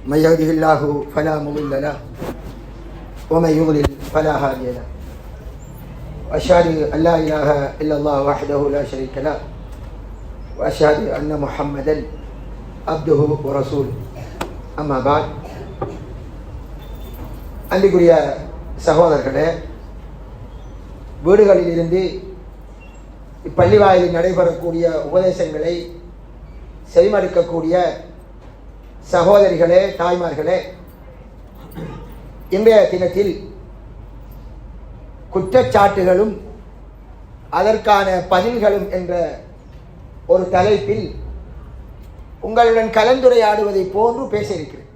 من يهده الله فلا مضل له ومن يضلل فلا هادي له وأشهد أن لا إله إلا الله وحده لا شريك له وأشهد أن محمدا عبده ورسوله أما بعد அன்பிற்குரிய சகோதரர்களே, வீடுகளில் இருந்து இப்பள்ளி வாயிலில் நடைபெறக்கூடிய உபதேசங்களை செவிமடுக்கக்கூடிய சகோதரிகளே, தாய்மார்களே, இன்றைய தினத்தில் குற்றச்சாட்டுகளும் அதற்கான பதில்களும் என்ற ஒரு தலைப்பில் உங்களுடன் கலந்துரையாடுவதை போன்று பேச இருக்கிறேன்.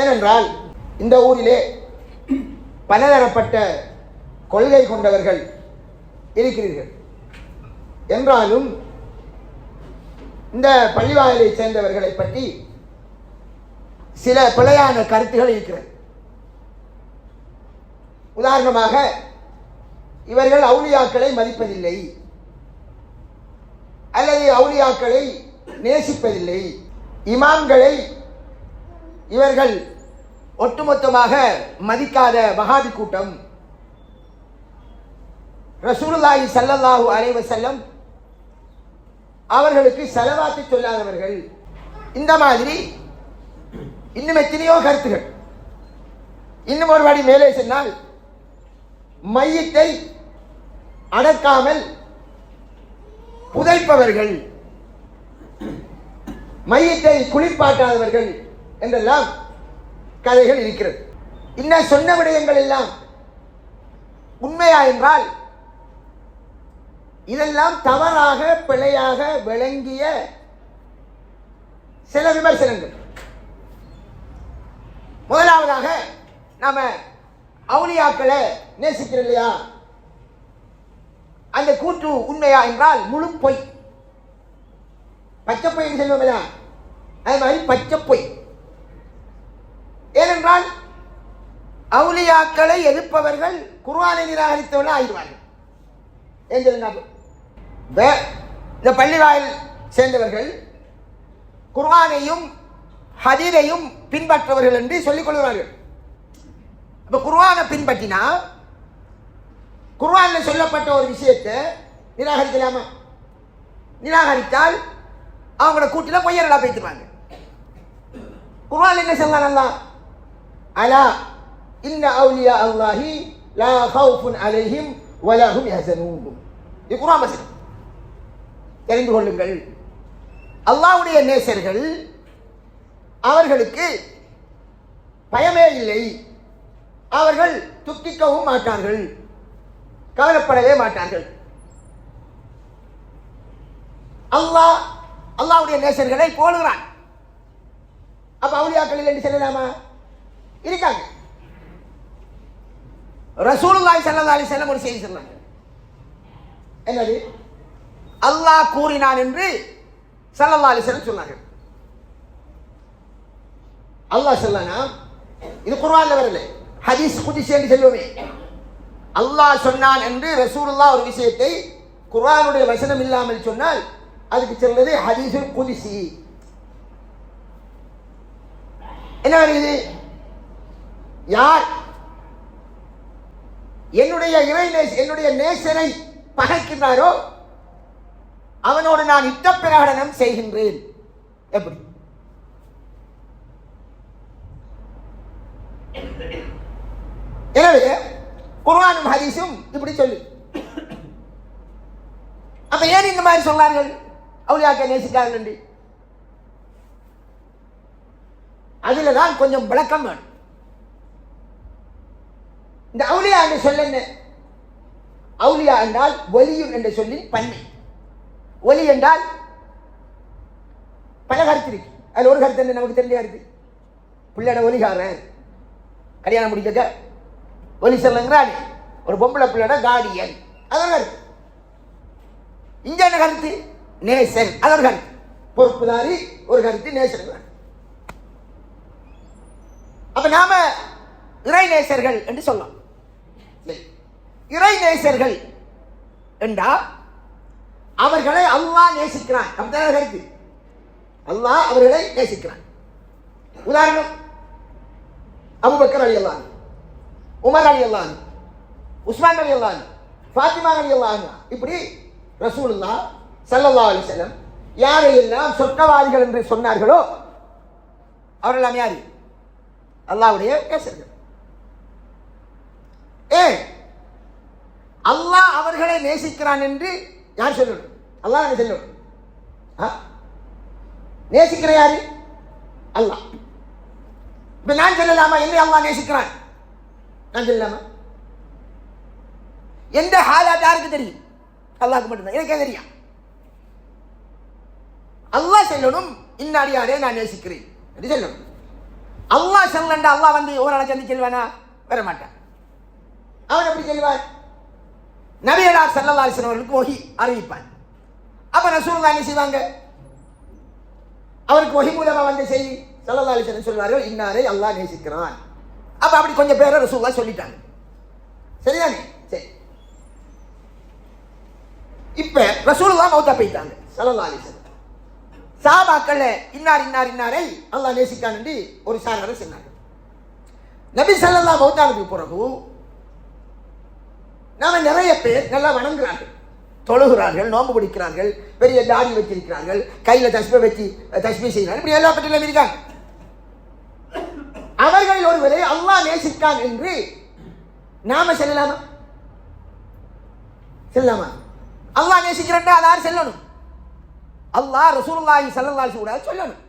ஏனென்றால் இந்த ஊரிலே பலதரப்பட்ட கொள்கை கொண்டவர்கள் இருக்கிறீர்கள். என்றாலும் இந்த பள்ளிவாயலை சேர்ந்தவர்களை பற்றி சில பிழையான கருத்துகள் இருக்கிறது. உதாரணமாக, இவர்கள் அவுலியாக்களை மதிப்பதில்லை அல்லது அவுலியாக்களை நேசிப்பதில்லை, இமாம்களை இவர்கள் ஒட்டுமொத்தமாக மதிக்காத வஹாபி கூட்டம், ரசூலுல்லாஹி ஸல்லல்லாஹு அலைஹி வஸல்லம் அவர்களுக்கு ஸலவாத்து சொல்லாதவர்கள், இந்த மாதிரி இன்னும் எத்தனையோ கருத்துகள். இன்னும் ஒரு படி மேலே சொன்னால், மையத்தை அடக்காமல் புதைப்பவர்கள், மையத்தை குளிப்பாட்டாதவர்கள் என்றெல்லாம் கதைகள் இருக்கிறது. இன்னும் சொன்ன விடயங்கள் எல்லாம் உண்மையா என்றால் இதெல்லாம் தவறாக பிழையாக விளங்கிய சில விமர்சனங்கள். முதலாவதாக, நாம அவுலியாக்களை நேசிக்கிறோம் இல்லையா, அந்த கூற்று உண்மையா என்றால் முழு பொய், பச்சை பொய் சொல்லுவோம் இல்லையா, அது மாதிரி பச்சை பொய். ஏனென்றால் அவுலியாக்களை எதிர்ப்பவர்கள் குர்ஆனை நிராகரித்தவர்கள் ஆகிடுவார்கள். இந்த பள்ளிவாயில் சேர்ந்தவர்கள் குர்ஆனையும் ஹதீஸையும் பின்பற்றவர்கள் என்று சொல்லிக் கொள்கிறார்கள். அப்ப குர்ஆனை பின்பற்றினா குர்ஆனில் சொல்லப்பட்ட ஒரு விஷயத்தை நிராகரிக்கலாமா? நிராகரித்தால் அவங்களோட கூட்டில் பொய்யர்களா பேசுவாங்க. குர்ஆன் என்ன சொல்லலாம்? அல்லாஹ் அலா இன்ன அவுலியா அல்லாஹி லா ஹவுஃபுன் அலைஹிம் வலா ஹும் யஹ்சனூன். இது குர்ஆன் வசனம். தெரிந்து கொள்ளுங்கள், அல்லாஹ்வுடைய நேசர்கள் அவர்களுக்கு பயமே இல்லை, அவர்கள் துக்கிக்கவும் மாட்டார்கள், கவலைப்படவே மாட்டார்கள். அல்லாஹ்வுடைய நேசர்களை போலுகிறான். அப்ப அவுலியாக்களில் என்று சொல்லலாமா? இருக்காங்க. ரசூலுல்லாஹி ஸல்லல்லாஹு அலைஹி வஸல்லம் ஒரு செய்தி சொன்னாங்க. என்னது? அல்லாஹ் கூறினான் என்று ஸல்லல்லாஹு அலைஹி வஸல்லம் சொன்னார்கள். அல்லாஹ் சொன்னானா? இது குர்ஆன்ல வரல, ஹதீஸ் குத்ஸி என்று சொல்லுவோமே. அல்லாஹ் சொன்னான் என்று ரசூலுல்லாஹ் ஒரு விஷயத்தை குர்ஆனுடைய வசனம் இல்லாமல் சொன்னால் அதுக்கு சொல்றது ஹதீஸுல் குத்ஸி. என்ன வருது? யார் என்னுடைய நேசரை பகைக்கின்றாரோ அவனோடு நான் யுத்த பிரகடனம் செய்கின்றேன். எப்படி? எனவே குர்ஆனும் ஹதீஸும் இப்படி சொல்லு. அப்ப ஏன் இந்த மாதிரி சொன்னார்கள் அவுலியாக்களை நேசிக்கார்கள் என்று? அதுல தான் கொஞ்சம் விளக்கம் வேணும். இந்த அவுலியா என்ற சொல் என்ன? அவுலியா என்றால் ஒலியுன் என்ற சொல்லின் பன்மை. ஒலி என்றால் பல கருத்து இருக்கு. அதுல ஒரு கருத்து என்ன நமக்கு தெரிஞ்ச கருத்து, பிள்ளையோட ஒலிகாரன் கல்யாணம் முடிக்க ஒலி சொல்லுங்கிறானே, ஒரு பொம்பளை பிள்ளையோட கார்டியன், அது ஒரு கருத்து. இங்க என்ன கருத்து? நேசன், அது ஒரு கருத்து. பொறுப்புதாரி ஒரு கருத்து, நேசன். அப்ப நாம இறை நேசர்கள் என்று சொல்லலாம். இறை நேசர்கள் என்றா அவர்களை அல்லாஹ் நேசிக்கிறான். அப்படிதான் கருத்து. அல்லாஹ் அவர்களை நேசிக்கிறான். உதாரணம் அபூபக்கர் ரலியல்லாஹு அன்ஹு, உமர் ரலியல்லாஹு அன்ஹு, உஸ்மான் ரலியல்லாஹு அன்ஹு, ஃபாத்திமா ரலியல்லாஹு அன்ஹா, இப்படி ரசூலுல்லாஹ் ஸல்லல்லாஹு அலைஹி வஸல்லம் யாரையெல்லாம் சொர்க்கவாதிகள் என்று சொன்னார்களோ அவரெல்லாம் யாரு? அல்லாஹ்வுடைய நேசர்கள். அல்லாஹ் அவர்களை நேசிக்கிறான் என்று யார் சொல்லணும்? அல்லாஹ் சொல்லணும். நேசிக்கிற யாரு? அல்லாஹ். இப்ப நான் சொல்லலாமா என்னை அல்லாஹ் நேசிக்கிறான்? நான் சொல்லலாமா? எந்த ஹாலாத் யாருக்கு தெரியும்? அல்லாஹ்க்கு மட்டும்தான். எனக்கே தெரியும். அல்லாஹ் சொல்லணும் இன்னாடியாரே நான் நேசிக்கிறேன் என்று சொல்லணும். அல்லாஹ் சொல்லண்டா அல்லாஹ் வந்து ஒரு நாளை சந்தி செல்வானா? வர மாட்டான். அவன் எப்படி செல்வார்? நபியல்லாஹ் ஸல்லல்லாஹு அலைஹி வஸல்லம் அவர்களுக்கு வஹி அறிவிப்பான். அப்ப ரசூலுல்லாஹ் என்ன செய்வாங்க? அவருக்கு வஹி மூலமா வந்து செய்தி ஸல்லல்லாஹு அலைஹி வஸல்லம் சொல்வார்கள் இன்னாரை அல்லாஹ் நேசிக்கிறான். அப்ப அப்படி கொஞ்சம் பேரை ரசூலுல்லாஹ் சொல்லிட்டாங்க. சரிதானே? சரி. இப்ப ரசூலுல்லாஹ் மௌத்தா போயிட்டாங்க ஸல்லல்லாஹு அலைஹி வஸல்லம். சஹாபாக்கள் இன்னாரை அல்லாஹ் நேசிக்கான் என்று ஒரு சாரரை சொன்னாங்க. நபி ஸல்லல்லாஹு மௌத்தானதுக்கு பிறகு நாம நிறைய பேர் நல்லா வணங்குறார்கள், தொழுகிறார்கள், நோன்பு பிடிக்கிறார்கள், பெரிய தாடி வச்சிருக்கிறார்கள், கையில தஸ்பீ செய்கிறார்கள், இப்படி எல்லா பற்றிலும் இருக்காங்க. அவர்கள் ஒருவரை அல்லாஹ் நேசிக்கான் என்று நாம சொல்லலாமா? சொல்லலாமா? அல்லாஹ் நேசிக்கிறா அது யார் சொல்லணும்? அல்லாஹ் ரசூலுல்லாஹி ஸல்லல்லாஹு அலைஹி வஸல்லம் சொல்லணும்.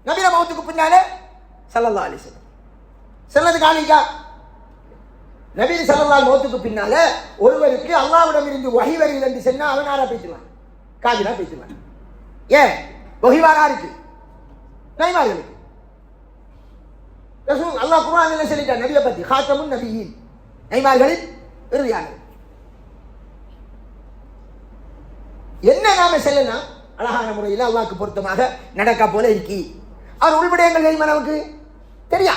நபிய மௌத்துக்கு பின்னாலே ஸல்லல்லாஹு அலைஹி வஸல்லம் சொன்னது காணிக்கா? நபி ஸல்லல்லாஹு அலைஹி மௌத்துக்கு பின்னால ஒருவருக்கு அல்லாஹ்விடம் இருந்து வஹி வருகிறது என்று சொன்னா அவன் யாரா பேசுவான்? காபிரா பேசுவான். ஏன் வஹி வராருக்கு? நபிமார்களுக்கு. ரசூல் அல்லாஹ் குர்ஆனில் சொல்லிட்டான் நபியை பத்தி, காத்தமுன் நபியீன், நபிமார்களின் இறுதியானவர். என்ன நாம சொல்லலாம்? அழகான முறையில் அல்லாஹ்க்கு பொருத்தமாக நடக்க போல இருக்கி அவர் உள்விடயங்கள் தெரியுமா? நமக்கு தெரியா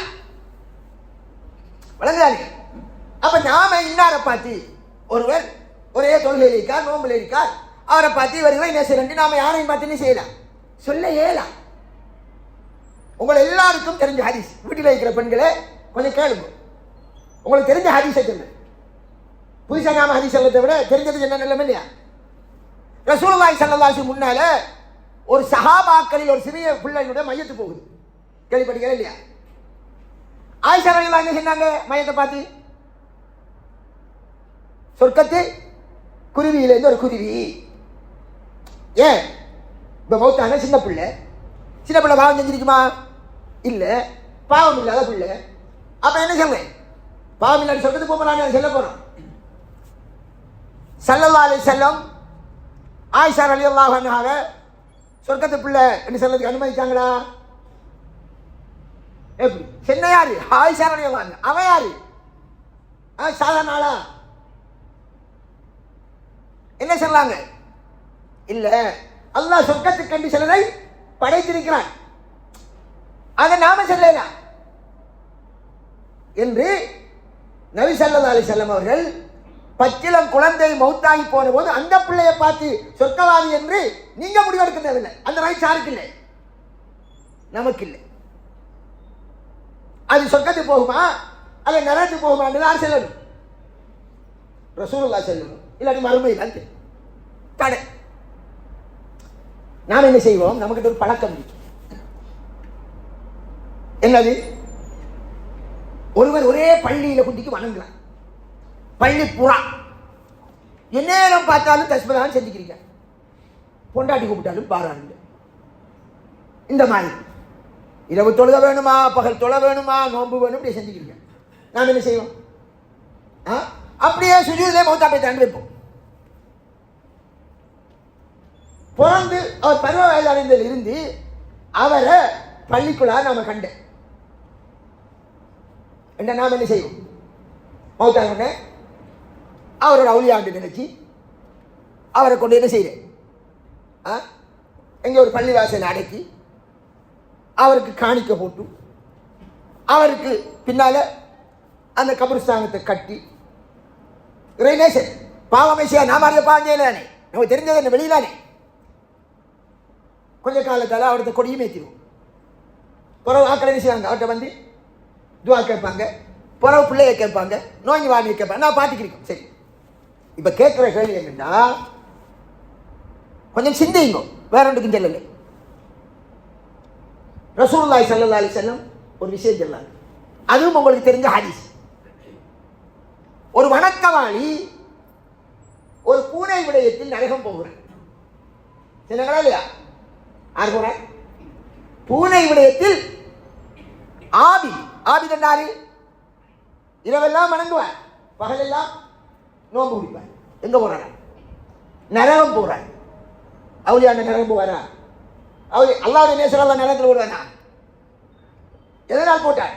வழங்குறாரு. அப்ப நாம இன்னாரை பார்த்து ஒருவர் ஒரே தொழுகையில் இருக்கார், நோம்பில் இருக்கார், அவரை பார்த்து இவர்களை நேசரண்டு நாம யாரையும் பார்த்து என்ன செய்யலாம்? சொல்ல இயலாம். உங்களை எல்லாருக்கும் தெரிஞ்ச ஹதீஸ், வீட்டில் இருக்கிற பெண்களே கொஞ்சம் கேளுங்க. உங்களுக்கு தெரிஞ்ச ஹதீஸை சொல்லுங்க. புதுசாக நாம ஹதீஸ் சொல்லத்தை விட தெரிஞ்சது என்ன நிலைமை இல்லையா? ரசூலுல்லாஹி ஸல்லல்லாஹு அலைஹி வஸல்லம் முன்னால ஒரு சஹாபாக்களில் ஒரு சிறிய பிள்ளையோட மையத்து போகுது, கேள்விப்பட்டீங்களா இல்லையா? ஆயிஷா ரலியல்லாஹு அன்ஹா என்ன சொன்னாங்க மையத்தை பார்த்து? சொர்க்கத்து குருவியிலேருந்து ஒரு குருவி. ஏன் இப்போ மௌத்தான சின்ன பிள்ளை பாவம் செஞ்சிருக்குமா? இல்லை, பாவம் இல்லாத பிள்ளை. அப்போ என்ன சொல்றேன்? பாவம் இல்லாத சொர்க்கத்துக்கு போகலான்னு சொல்ல போகிறோம். ஸல்லல்லாஹு அலைஹி வஸல்லம் ஆயிஷா ரலியல்லாஹு அன்ஹாவை சொர்க்கத்து பிள்ளை என்று சொல்றதுக்கு அனுமதிச்சாங்களா? எப்படி? சின்ன யாரு? ஆயிஷா ரலியல்லாஹு அன்ஹா. அவன் யாரு? சாதாரண ஆளா? என்ன சொல்லாங்க? இல்ல, அல்லாஹ் சொர்க்கத்துக்கு கண்டு சிலரை படைத்திருக்கிறான், அதை நாம சொல்லலாம் என்று நபி ஸல்லல்லாஹு அலைஹி வஸல்லம் அவர்கள் பச்சிலம் குழந்தை மௌத்தாகி போன போது அந்த பிள்ளையை பார்த்து சொர்க்கவாதி என்று நீங்க முடிவெடுக்க தேவையில்லை. அந்த ரைட்ஸ் யாருக்கு இல்லை? நமக்கு இல்லை. அது சொர்க்கத்துக்கு போகுமா அல்ல நரகத்துக்கு போகுமா என்று யார் சொல்லணும்? ரசூலுல்லாஹ் சொல்லணும். இல்லாட்டி மறுமையில் தடை. நாம் என்ன செய்வோம்? நமக்கு ஒரு பழக்கம் இருக்கு. என்னது? ஒருவர் ஒரே பள்ளியில குண்டிக்கு வணங்குறார், பள்ளி புறா எந்நேரம் பார்த்தாலும் தஸ்பீஹ் செஞ்சுக்கிறீங்க, பொண்டாட்டி கூப்பிட்டாலும் பாராளுங்க. இந்த மாதிரி இரவு தொழுக வேணுமா, பகல் தொழ வேணுமா, நோன்பு வேணும், இப்படியே செஞ்சுக்கிறீங்க. நாம் என்ன செய்வோம்? அப்படியே சுஜூதிலே மௌத்தா போய்த்தாண்டு வைப்போம். பிறந்து அவர் பருவ வயது அடைந்ததில் இருந்து அவரை பள்ளிக்குள்ளா நாம கண்டேன். நாம் என்ன செய்வோம்? மௌத்தாங்க அவரோட அவுலியாண்டு நினைச்சு அவரை கொண்டு என்ன செய்கிறேன்? எங்கே ஒரு பள்ளிவாசலை அடக்கி அவருக்கு காணிக்க போட்டு அவருக்கு பின்னால அந்த கபருஸ்தானத்தை கட்டி இறைநேசன் பாவமை செய்ய நாம அறிய பாவம் செய்யலானே, நமக்கு தெரிஞ்சது என்ன வெளியிலானே கொஞ்ச காலத்தால் அவர்கிட்ட கொடியும் ஏற்றிடுவோம். பிறகு ஆக்களை என்ன செய்வாங்க, அவர்கிட்ட வந்து துவா கேட்பாங்க, பிறகு பிள்ளைய கேட்பாங்க, நோய் வாணியை கேட்பாங்க. நான் பார்த்துக்கிறேன். சரி, இப்போ கேட்குற கேள்வி என்னன்னா, கொஞ்சம் சிந்திங்க, வேற ஒன்றுக்கும் செல்லலை. ரசூலுல்லாஹி ஸல்லல்லாஹு அலைஹி வஸல்லம் ஒரு விஷயம் சொன்னாங்க, அதுவும் உங்களுக்கு தெரிஞ்ச ஹதீஸ். ஒரு வணக்கவாளி ஒரு பூனை விடயத்தில் நரகம் போகிறார். சொன்னாங்களா இல்லையா? யார் போற? பூனை விடயத்தில் ஆபித் என்றாரு, இரவெல்லாம் வணங்குவார், பகலெல்லாம் நோன்பு குடிப்பார். எங்க போறார்? நரகம் போறார். அவளியான நரகம் போவாரா? அவளி அல்லாஹ்வுடைய நேசர் அல்லாஹ் நரகத்தில் போடுவானா? எதனால் போட்டார்?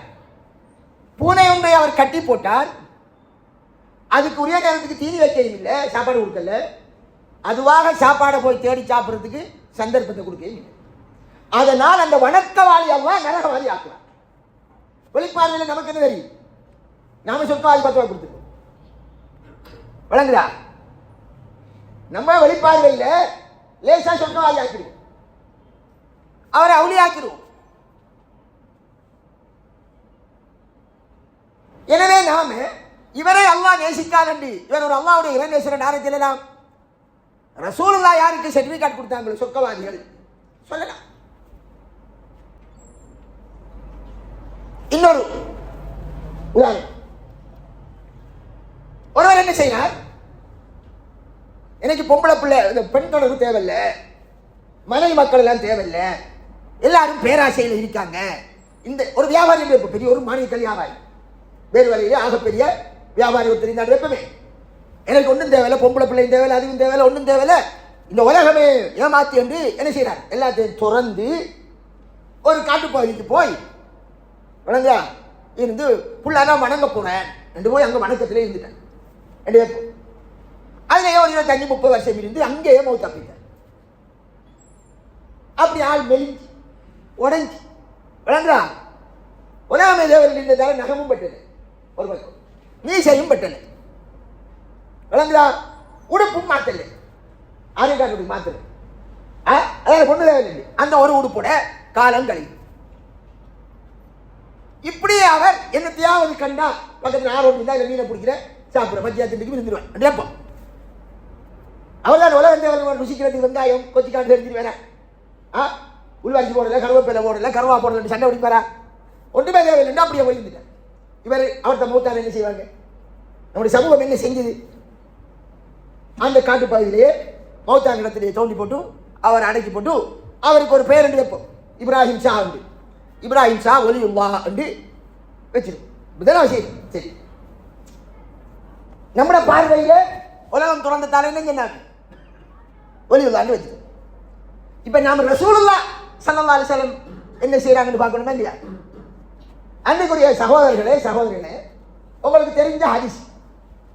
பூனை ஒன்றை அவர் கட்டி போட்டார். அதுக்கு உரிய நேரத்துக்கு தீனி வைக்கவும் இல்லை, சாப்பாடு கொடுக்கல. அதுவாக சாப்பாடை போய் தேடி சாப்பிட்றதுக்கு சந்தர்ப்பத்தை கொடுக்கவும் இல்லை. அதனால் அந்த வணக்கவாளி அல்லாஹ் நரகவாளி ஆக்குவார். வெளிப்பார்வையில் நமக்கு என்ன தெரியும்? நாம சொர்க்கவாதி 10 ரூபாய் கொடுத்துருக்கோம். வழங்குதா? நம்ம வெளிப்பார்வையில் லேசா சொர்க்கவாதி ஆக்கிடுவோம், அவரை அவுளி ஆக்கிடுவோம். எனவே நாம இவரை அல்லாஹ் நேசிக்காத, இவர் ஒரு அல்லாஹ்வுடைய இறைநேசர் யாரை சொல்லலாம்? ரசூலுல்லாஹ் யாருக்கு சர்டிபிகேட் கொடுத்தாங்களோ சொர்க்கவாதிகள் சொல்லலாம். இன்னொரு உதாரணம், ஒருவர் என்ன செய்யறார், எனக்கு பொம்பளை பிள்ளை பெண் தொடர்பு தேவையில்லை, மனைவி மக்கள் எல்லாம் தேவையில்லை, எல்லாரும் பேராசையில் இருக்காங்க. இந்த ஒரு வியாபாரி, பெரிய ஒரு மானியக்கல் வியாபாரி, வேறு வழியிலே ஆகப்பெரிய வியாபாரி ஒருத்தர் இருந்தார். எப்பவுமே எனக்கு ஒன்றும் தேவையில்லை, பொம்பளை பிள்ளையும் தேவையில்லை, அதுவும் தேவையில்லை, ஒன்றும் தேவையில்லை, இந்த உலகமே ஏமாத்தி என்று என்ன செய்யறார், எல்லாத்தையும் துறந்து ஒரு காட்டுப்பகுதிக்கு போய் வணங்க இருந்து புள்ளானா வணங்க போனேன் என்று போய் அங்கே வணக்கத்திலே இருந்துட்டேன். அதுலேயே ஒரு 25-30 வருஷம் இருந்து அங்கேயே மௌத்தா போயிட்டார். அப்படி ஆள் மெலிஞ்சு உடஞ்சி விளங்குறா. உலகமே தேவையில் இருந்ததால நகமும் பட்டல, ஒரு பக்கம் மீசையும் பட்டல, விளங்குறா. உடுப்பும் மாத்தல, ஆரோக்கிய மாத்தல, அதாவது பொண்ணு தேவையில்லை. அந்த ஒரு உடுப்போட காலம் கழிவு. இப்படியே அவர் என்னத்தையாவது கண்டா பக்கத்தில் ஆரோக்கியம் இருந்தால் இல்லை மீனை பிடிக்கிற சாப்பிட்ற மத்தியானத்துக்கு இருந்துருவான். அவர் தான் உலகம் தேவை ருசிக்கிறதுக்கு வெங்காயம் கொச்சிக்காண்டு தெரிஞ்சுட்டு வேற உள்வாரிச்சு போடல, கருவேப்பிலை போடல, கருவா போடல, சண்டை பிடிப்பாரா? ஒன்றுமே தேவையில்லை, அப்படியே போயிருந்துட்டார். இவர் அவர்கிட்ட மூத்தார் என்ன செய்வாங்க? நம்முடைய சமூகம் என்ன செஞ்சது? அந்த காட்டுப்பகுதியிலேயே மௌத்தாங்க இடத்திலேயே தோண்டி போட்டு அவர் அடக்கி போட்டு அவருக்கு ஒரு பேர் என்று வைப்போம், இப்ராஹிம் ஷா உண்டு. இப்ராஹிம் ஷா ஒலியுல்லாஹ் என்று வச்சிருக்கோம். இதெல்லாம் விஷயம். சரி, நம்முடைய பார்வையில் உலகம் துறந்த தானே என்ன சொன்னாங்க? ஒலியுல்லாஹ்னு வச்சிருக்கோம். இப்போ நாம் ரசூலுல்லாஹ் ஸல்லல்லாஹு அலைஹி வஸல்லம் என்ன செய்கிறாங்கன்னு பார்க்கணுமா இல்லையா? அன்றைக்குரிய சகோதரர்களே, உங்களுக்கு தெரிஞ்ச ஹதீஸ்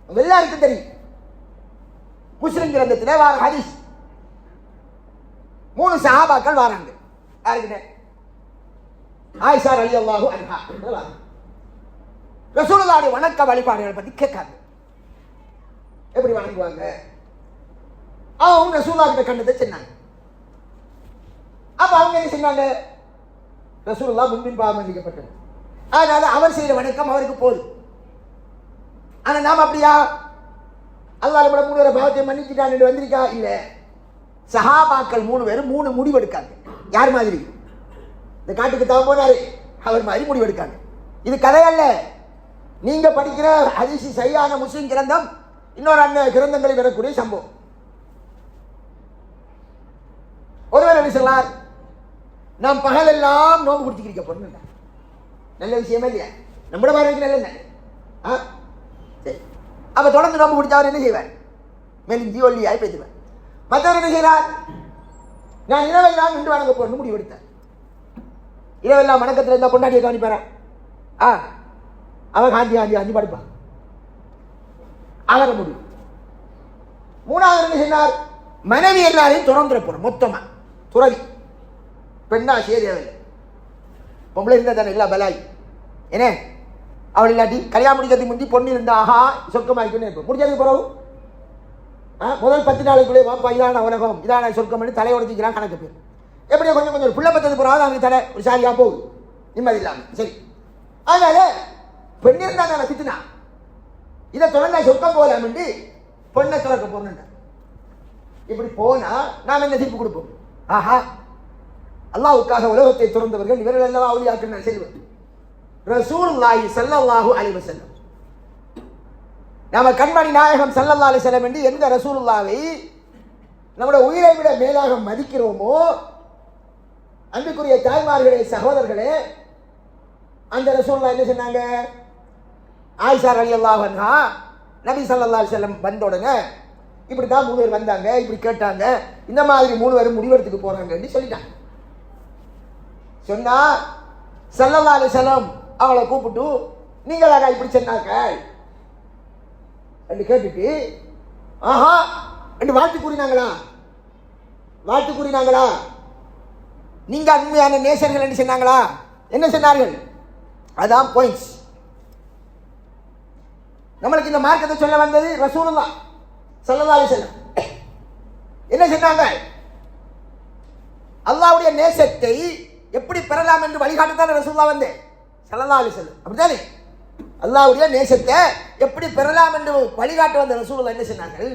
எல்லாருக்கும் தெரியும். முஸ்லிம் கிரந்தத்தில் வார ஹதீஸ் 3 சஹாபாக்கள் வராங்க. யாருக்கிட்ட? ஆயிஷா ரலியல்லாஹு அன்ஹா ரசூலுல்லாஹ்வுடைய வணக்க வழிபாடுகளை பற்றி கேட்காங்க. எப்படி வணங்குவாங்க? அவங்க ரசூலுல்லாஹ் கிட்ட கண்டதை சொன்னாங்க. அப்ப அவங்க என்ன சொன்னாங்க? ரசூலுல்லாஹ் முன்பின் பாவம் மன்னிக்கப்பட்டது, அதனால அவர் செய்யற வணக்கம் அவருக்கு போதும். ஆனா நாம் அப்படியா? அல்லாஹ் நம்மள 3 பேரை பாவத்தை மன்னிச்சுட்டான்னு வந்திருக்கா? இல்ல. சஹாபாக்கள் 3 பேரும் 3 முடிவெடுக்காங்க. யார் மாதிரி? இந்த காட்டுக்கு தவம் போனாரு அவர் மாதிரி முடிவெடுக்காங்க. இது கதையல்ல, நீங்க படிக்கிற ஹதீஸ் சரியான முஸ்லிம் கிரந்தம், இன்னொரு அண்ணன் கிரந்தங்களை வரக்கூடிய சம்பவம். ஒருவர் என்ன சொன்னார், நாம் பகல் எல்லாம் நோம்பு குடிச்சுக்கிறிக்க பொண்ணு. நல்ல விஷயமா இல்லையா? நம்மளோட பார்வைக்கு நல்ல சரி. அப்ப தொடர்ந்து நோம்பு குடிச்சா அவர் என்ன செய்வார்? மெலிஞ்சி ஒல்லியாய் பேசுவார். மற்றவர் என்ன செய்கிறார்? நான் இரவெல்லாம் நின்று வணங்க போறேன்னு முடிவெடுத்தார். இரவெல்லாம் வணக்கத்தில் இருந்தால் கொண்டாடிய கவனிப்பாரா? அவன் காந்தி படுப்பான், அகர முடியும். 3வது என்ன சொன்னார்? மனைவி எல்லாரையும் துறந்துட போறோம் மொத்தமா. துறவி பெண்ணா சேதேவையில் பொம்பளை இருந்தால் தானே இல்லை பலாய். ஏன்னே அவள் இல்லாட்டி கல்யாணம் முடிக்கிறதுக்கு முந்தி பொண்ணு இருந்தா ஆஹா சொர்க்கமாயிட்டுன்னு இருக்கும். முடிஞ்சதுக்கு பிறகு முதல் 10 நாளைக்குள்ளே வாப்பா இதான உலகம் இதான சொர்க்கம்னு தலையோடச்சிக்கிறான் கணக்கு பேர். எப்படியோ கொஞ்சம் கொஞ்சம் புள்ள பத்தது போறாவது அவனுக்கு தர ஒரு சாரியா போகுது நிம்மதி இல்லாமல். சரி, அதனால பெண் இருந்தா தானே பித்துனா இதை தொடர்ந்தா சொர்க்கம் போகலாம்னு பொண்ணை திறக்க போறேன். இப்படி போனா நாம் என்ன தீர்ப்பு கொடுப்போம்? ஆஹா, அல்லாஹ்வுக்காக உலகத்தை துறந்தவர்கள் இவர்கள் எல்லாம் அவுலியாக்கள் செல்வது. ரசூலுல்லாஹி ஸல்லல்லாஹு அலைஹி வஸல்லம், நாம கண்மணி நாயகம் ஸல்லல்லாஹு அலைஹி வஸல்லம் என்று எந்த ரசூலுல்லாஹை நம்முடைய உயிரை விட மேலாக மதிக்கிறோமோ, அன்புக்குரிய தாய்மார்களே சகோதரர்களே, அந்த ரசூலுல்லாஹ் என்ன சொன்னாங்க? ஆயிஷா ரலியல்லாஹு அன்ஹா நபி ஸல்லல்லாஹு அலைஹி வஸல்லம் வந்த உடனே இப்படி தான் 3 பேர் வந்தாங்க, இப்படி கேட்டாங்க, இந்த மாதிரி 3 பேரும் முடிவெடுத்துக்கு போறாங்கன்னு சொல்லிட்டாங்க. சொன்னா ஸல்லல்லாஹு அலைஹி வஸல்லம் அவளை கூப்பிட்டு நீங்களாக இப்படி சொன்னாங்க என்று கேட்டுட்டு, ஆஹா என்று வாழ்த்து கூறினாங்களா? வாழ்த்து கூறினாங்களா? நீங்க உண்மையான நேசர்கள் என்று சொன்னாங்களா? என்ன சொன்னார்கள்? அதான் பாயிண்ட்ஸ். நம்மளுக்கு இந்த மார்க்கத்தை சொல்ல வந்தது ரசூலுல்லாஹ் ஸல்லல்லாஹு அலைஹி வஸல்லம். என்ன சொன்னாங்க? அல்லாஹ்வுடைய நேசத்தை எப்படி பெறலாம் என்று வழிகாட்டத்தான் ரசூலுல்லாஹ் வந்து ஸல்லல்லாஹு அலைஹி வஸல்லம். அப்படித்தானே? அல்லாஹ்வுடைய நேசத்தை எப்படி பெறலாம் என்று வழிகாட்ட வந்த ரசூலுல்லாஹ் என்ன சொன்னார்கள்?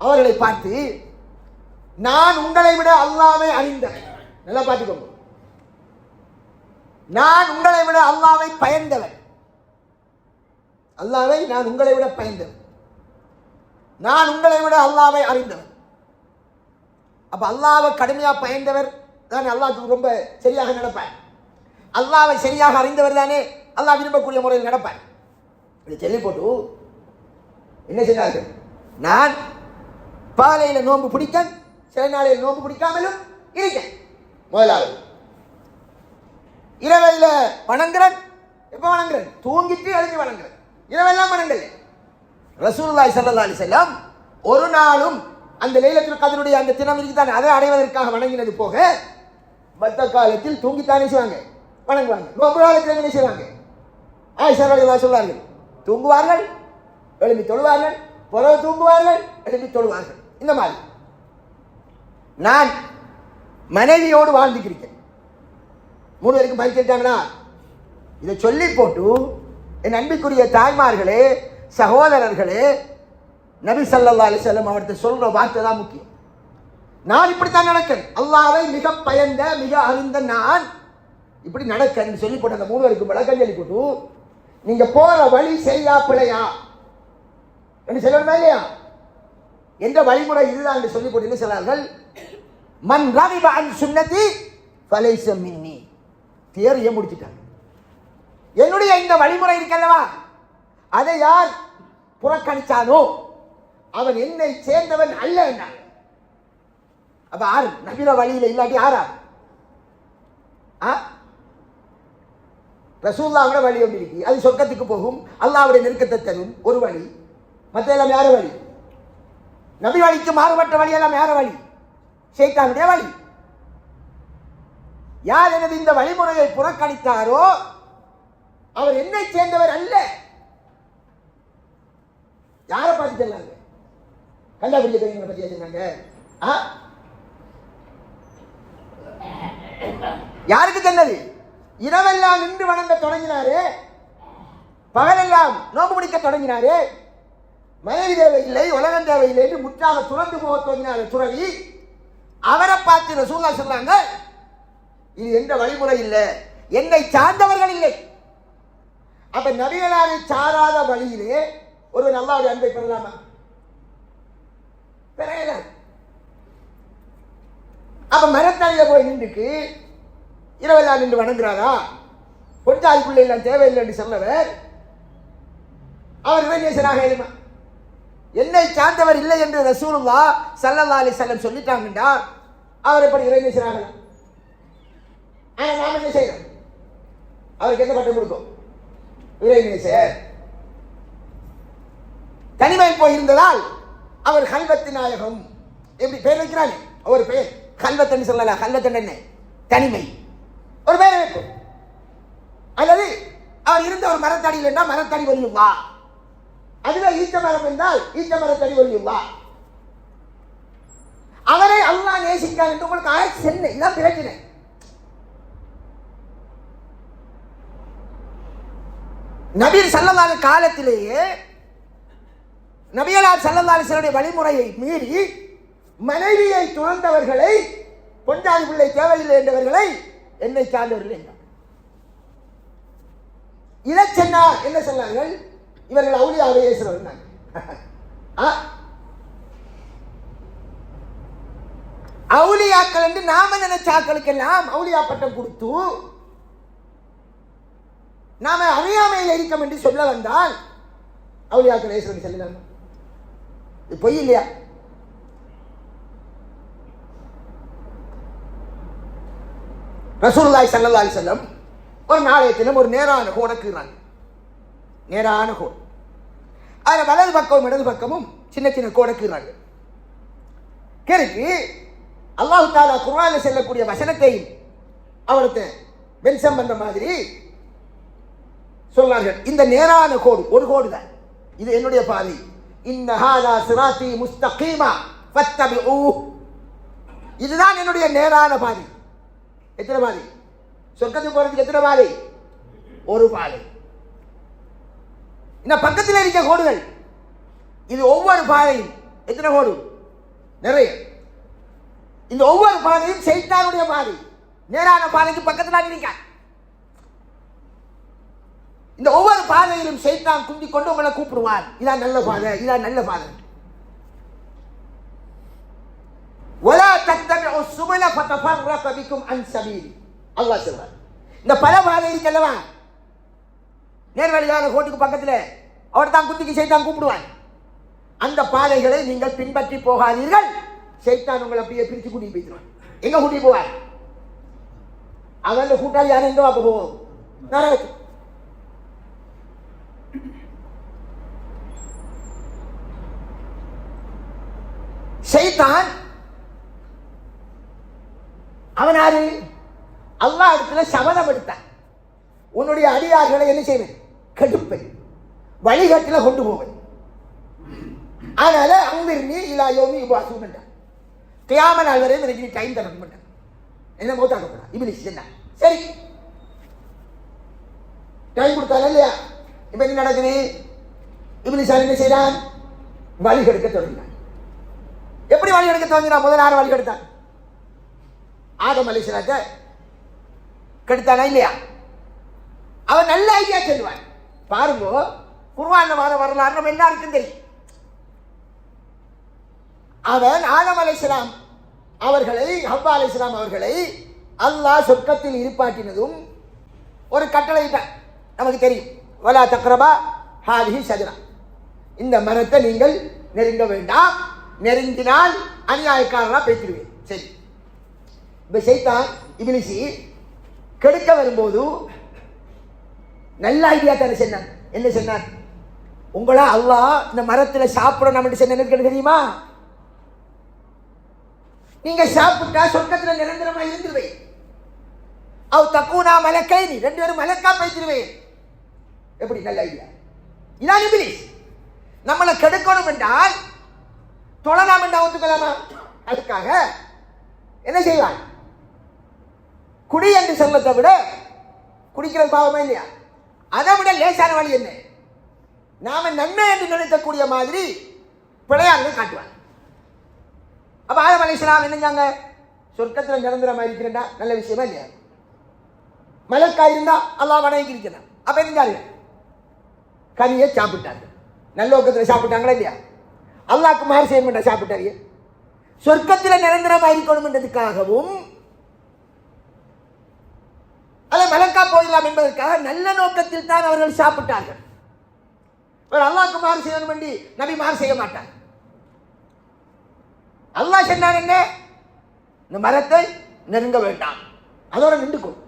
அவர்களை பார்த்து, நான் உங்களை விட அல்லாஹ்வை அறிந்தவன். நல்லா பார்த்துக்கோங்க. நான் உங்களை விட அல்லாஹ்வை பயந்தவன். அல்லாஹ்வை நான் உங்களை விட பயந்தவன். நான் உங்களை விட அல்லாஹ்வை அறிந்தவன். அப்ப அல்லாஹ்வை கடுமையா பயந்தவர் தானே அல்லாஹ்வுக்கு ரொம்ப சரியாக நடப்பார். அல்லாஹ்வை சரியாக அறிந்தவர் தானே அல்லாஹ் விரும்பக்கூடிய முறையில் நடப்பார். இதை சொல்லி போட்டு என்ன செய்தார்கள்? நான் பாலையில நோன்பு பிடிக்க, சில நாளையில் நோன்பு பிடிக்காமலும் இருக்கேன். முதலாவது இரவையில் வணங்குறேன். எப்ப வணங்குறேன்? தூங்கிட்டு எழுதி வணங்குறேன். இரவெல்லாம் வணங்கல. ரசூலுல்லாஹி ஸல்லல்லாஹு அலைஹி வஸல்லம் ஒரு நாளும் அந்த லைலத்துல் கத்ருடைய அந்த தினம் இருக்குதானே, அதை அடைவதற்காக வணங்கினது போக மற்ற காலத்தில் தூங்கித்தானே செய்வாங்க, வணங்குவாங்க. நோன்பு காலத்தில் என்ன செய்வாங்க? ஆயிஷா ரலியல்லாஹு சொல்வார்கள், தூங்குவார்கள், எழுப்பி தொழுவார்கள், பிறகு தூங்குவார்கள், எழுப்பி தொழுவார்கள். இந்த மாதிரி நான் மனைவியோடு வாழ்ந்துக்கிறேன். 3 பேருக்கு பயந்துட்டாங்களா? இதை சொல்லி போட்டு என் அன்பிற்குரிய தாய்மார்களே சகோதரர்களே, நபி ஸல்லல்லாஹு அலைஹி வஸல்லம் அவர்கள் சொல்ற வார்த்தை தான் முக்கியம். நான் இப்படித்தான் நடக்கேன், அல்லாஹ்வை மிக பயந்த மிக அறிந்த நான் இப்படி நடக்கேன் சொல்லி போட்டு அந்த 3 பேருக்கு விளக்கம் சொல்லி போட்டு, நீங்க போற வழி சரியா பிழையா என்று சொல்லணுமா இல்லையா? என்ற வழிமுறை இதுதான் என்று சொல்லி போட்டு என்ன சொல்றார்கள்? மன் ரகிப அன் சுன்னதி ஃபலைஸ மின்னி. தியரியை முடிச்சிட்டாங்க. என்னுடைய இந்த வழிமுறை இருக்கல்லவா, அதை யார் புறக்கணிச்சானோ அவன் என்னை சேர்ந்தவன் அல்ல என்றார். அப்ப யார் நபிர வழியில் இல்லாட்டி யாரா? ரசூலுல்லாஹ்வுடைய வழி எப்படி இருக்கு? அது சொர்க்கத்துக்கு போகும், அல்லாஹ்வுடைய நெருக்கத்தை தரும் ஒரு வழி. மற்ற எல்லாம் யார வழி? நபி வழிக்கு மாறுபட்ட வழி எல்லாம் யார வழி? ஷைத்தானுடைய வழி. யார் எனது இந்த வழிமுறையை புறக்கணித்தாரோ அவர் என்னை சேர்ந்தவர் அல்ல. யாரை பார்த்து சொன்னாங்க? கண்டாபிடிக்கிறவங்களை பத்தி சொன்னாங்க. யாருக்கு சொன்னது? இரவெல்லாம் நின்று வணங்க தொடங்கினாரு, பகலெல்லாம் நோன்பு பிடிக்க தொடங்கினாரு, மனைவி தேவையில்லை உலகம் தேவையில்லை என்று முற்றாக துறந்து போக தொடங்கினாரு துறவி. அவரை பார்த்து ரசூலுல்லாஹ் சொன்னாங்க, இது எந்த வழிமுறை இல்லை, என்னை சார்ந்தவர்கள் இல்லை. அப்ப நபிகளாரை சாராத வழியிலே ஒரு அல்லாஹ்வுடைய அன்பை பெறலாமா? பெறல. அப்ப மரத்தடியில போய் நின்றுக்கு இரவெல்லாம் நின்று வணங்குறாரா? பொஞ்சாதி பிள்ளை எல்லாம் தேவையில்லை என்று சொல்லவர் அவர் இறைநேசனாக எழுமா? என்னை சார்ந்தவர் இல்லை என்று ரசூலுல்லாஹ் ஸல்லல்லாஹு அலைஹி வஸல்லம் சொல்லிட்டாங்கடா, அவர் எப்படி இறைநேசனாக? ஆனா நாம என்ன செய்யறோம்? அவருக்கு எந்த பட்டம் கொடுக்கும்? இறைநேசர். தனிமையில் போயிருந்ததால் அவர் கல்வத்து நாயகம் எப்படி பேர் வைக்கிறாங்க? ஒரு பெயர் கல்வத்தன்னு சொல்லலாம். கல்வத்தன் என்ன? தனிமை. ஒரு பேரை வைக்கும். அல்லது அவர் இருந்த ஒரு மரத்தடியில் என்றால் மரத்தடி ஒலியுவா, அதுவே ஈச்ச மரம் என்றால் ஈச்ச மரத்தடி ஒலியுவா. அவரை அல்லாஹ் நேசிக்கார் என்று உங்களுக்கு ஆயிரத்தி சென்னை இதான் பிரச்சனை. நபி ஸல்லல்லாஹு அலைஹி காலத்திலேயே நபிகளார் ஸல்லல்லாஹு அலைஹி வஸல்லம் வழிமுறையை மீறி மனைவியை துறந்தவர்களை, பொஞ்சாதி பிள்ளை தேவையில்லை என்றவர்களை என்னை சார்ந்தவர்கள் என்றார். இதை சொன்னார். என்ன சொன்னார்கள்? இவர்கள் அவுலியாவை ஏசுறவர்கள். அவுலியாக்கள் என்று நாம நினைச்சாக்களுக்கெல்லாம் அவுலியா பட்டம் கொடுத்து நாம அறியாமையில் இருக்கோம் என்று சொல்ல வந்தால் அவுலியாக்கள் ஏசுறவர்கள் சொல்லலாம். இது பொய் இல்லையா? ரசூலுல்லாஹி ஸல்லல்லாஹு அலைஹி வஸல்லம் ஒரு நாளையத்திலும் ஒரு நேரான கோடை கீறாங்க. நேரான கோடு, அதில் வலது பக்கமும் இடது பக்கமும் சின்ன சின்ன கோடை கீறாங்க. கேள்வி அல்லாஹ் தஆலா குர்ஆனில் சொல்லக்கூடிய வசனத்தையும் அவருக்கு மென்ஷன் பண்ற மாதிரி சொன்னார்கள். இந்த நேரான கோடு ஒரு கோடு தான், இது என்னுடைய பாதை. இன்ன ஹாதா சிராத்தி முஸ்தகீமா ஃபத்தபிஊஹு, இதுதான் என்னுடைய நேரான பாதை. எத்தனை பாதை? சொர்க்கத்துக்கு போறதுக்கு எத்தனை பாதை? ஒரு பாதை. இந்த பக்கத்தில் இருக்க கோடுகள், இது ஒவ்வொரு பாதையும் எத்தனை கோடு? நிறைய. இந்த ஒவ்வொரு பாதையும் சைத்தானுடைய பாதை. நேரான பாதைக்கு பக்கத்தில் இருக்க இந்த ஒவ்வொரு பாதையிலும் சைத்தான் குந்தி கொண்டு உங்களை கூப்பிடுவார். இதான் நல்ல பாதை, இதான் நல்ல பாதை. ولا تتبعوا السبل فتفرق بكم عن سبيلي. அல்லாஹ் சொல்றார். இந்த பல பாதை இருக்கல்லவா, நேர்வழியான கோட்டுக்கு பக்கத்தில் அவர் தான் குந்திக்கு சைத்தான் கூப்பிடுவான். அந்த பாதைகளை நீங்கள் பின்பற்றி போகாதீர்கள். சைத்தான் உங்களை அப்படியே பிரித்து கூட்டி போயிடுவான். எங்க கூட்டி போவார்? அவன் கூட்டாளி யாரும் எங்க பார்க்க போவோம்? நரகத்துக்கு. சைத்தான் அவன் யாரு? அல்லாஹ் இடத்துல சபதம் எடுத்தான். உன்னுடைய அடியார்களை என்ன செய்வேன்? கெடுப்பேன், வழிகாட்டில கொண்டு போவேன். அதனால அங்கிருந்து இலா யோமி யுபாசூன் என்றான். கியாம நாள் வரை எனக்கு நீ டைம் தர மாட்டேன், என்ன மௌத்தாக்கப்படாது. இப்லீஸ் என்ன சரி டைம் கொடுத்தாலும் இல்லையா? இப்ப என்ன நடக்குது? இப்லீஸ் என்ன செய்யறான்? வழி கெடுக்க தொடங்கினான். எப்படி வழி எடுக்க தொடங்கினான்? முதல் யார் வழி கெடுத்தான்? ஆதம் அலைஹிஸ்ஸலாத்தை கெடுத்தானா இல்லையா? அவன் நல்ல ஐடியா சொல்லுவான். பாருங்க, குர்ஆன்ல வர வரலாறு நம்ம எல்லாருக்கும் தெரியும். அவன் ஆதம் அலைஹிஸ்ஸலாம் அவர்களை, ஹவ்வா அலைஹிஸ்ஸலாம் அவர்களை அல்லாஹ் சொர்க்கத்தில் இருப்பாட்டினதும் ஒரு கட்டளையிட்டான். நமக்கு தெரியும், வலா தக்ரபா ஹாதிஹி ஷஜரா, இந்த மரத்தை நீங்கள் நெருங்க வேண்டாம், நெருங்கினால் அநியாயக்காரனா பேசிடுவேன். சரி, இப்ப சைத்தான் இப்லீஸ் கெடுக்க வரும்போது நல்ல ஐடியா தானே சொன்னான். என்ன சொன்னான்? உங்களா அல்லாஹ் இந்த மரத்தில் சாப்பிடணும் சொன்ன தெரியுமா? நீங்க சாப்பிட்டா சொர்க்கத்தில் நிரந்தரமா இருந்துருவேன். அவ் தக்கூனா மலக்கை, நீ ரெண்டு பேரும் மலக்கா பேசிடுவேன். எப்படி நல்ல ஐடியா? இதான் இப்லீஸ். நம்மளை கெடுக்கணும் என்றால் தொழலாம் என்றா ஒத்துக்கலாமா? அதுக்காக என்ன செய்வான்? குடி என்று சொல்லத்தை விட, குடிக்கிறது பாவமா இல்லையா? அதை விட லேசான வழி என்ன? நாம நன்மை என்று நினைக்கக்கூடிய மாதிரி பிழையாளர்கள் காட்டுவாங்க. அப்ப ஆதம் அலைஹிஸ்ஸலாம் என்னஞ்சாங்க? சொர்க்கத்தில் நிரந்தரமா இருக்கிறா நல்ல விஷயமா இல்லையா? மலக்காய் இருந்தா அல்லாஹ் வணங்கி இருக்கிறான். அப்ப என்னஞ்சாங்க? கனியை சாப்பிட்டாங்க. நல்ல நோக்கத்தில் சாப்பிட்டாங்களா இல்லையா? அல்லாஹ்க்கு மாறு செய்ய மாட்டா சாப்பிட்டாரு. சொர்க்கத்தில் நிரந்தரமா இருக்கணும் என்றதுக்காகவும் அதை மலக்கா போயிடலாம் என்பதற்காக நல்ல நோக்கத்தில் தான் அவர்கள் சாப்பிட்டார்கள். அல்லாஹ்க்கு மாறு செய்யணும் என்று நபி மாறு செய்ய மாட்டார். அல்லாஹ் சொன்னார் என்ன? இந்த மரத்தை நெருங்க வேண்டாம், அதோட நின்றுக்கும்.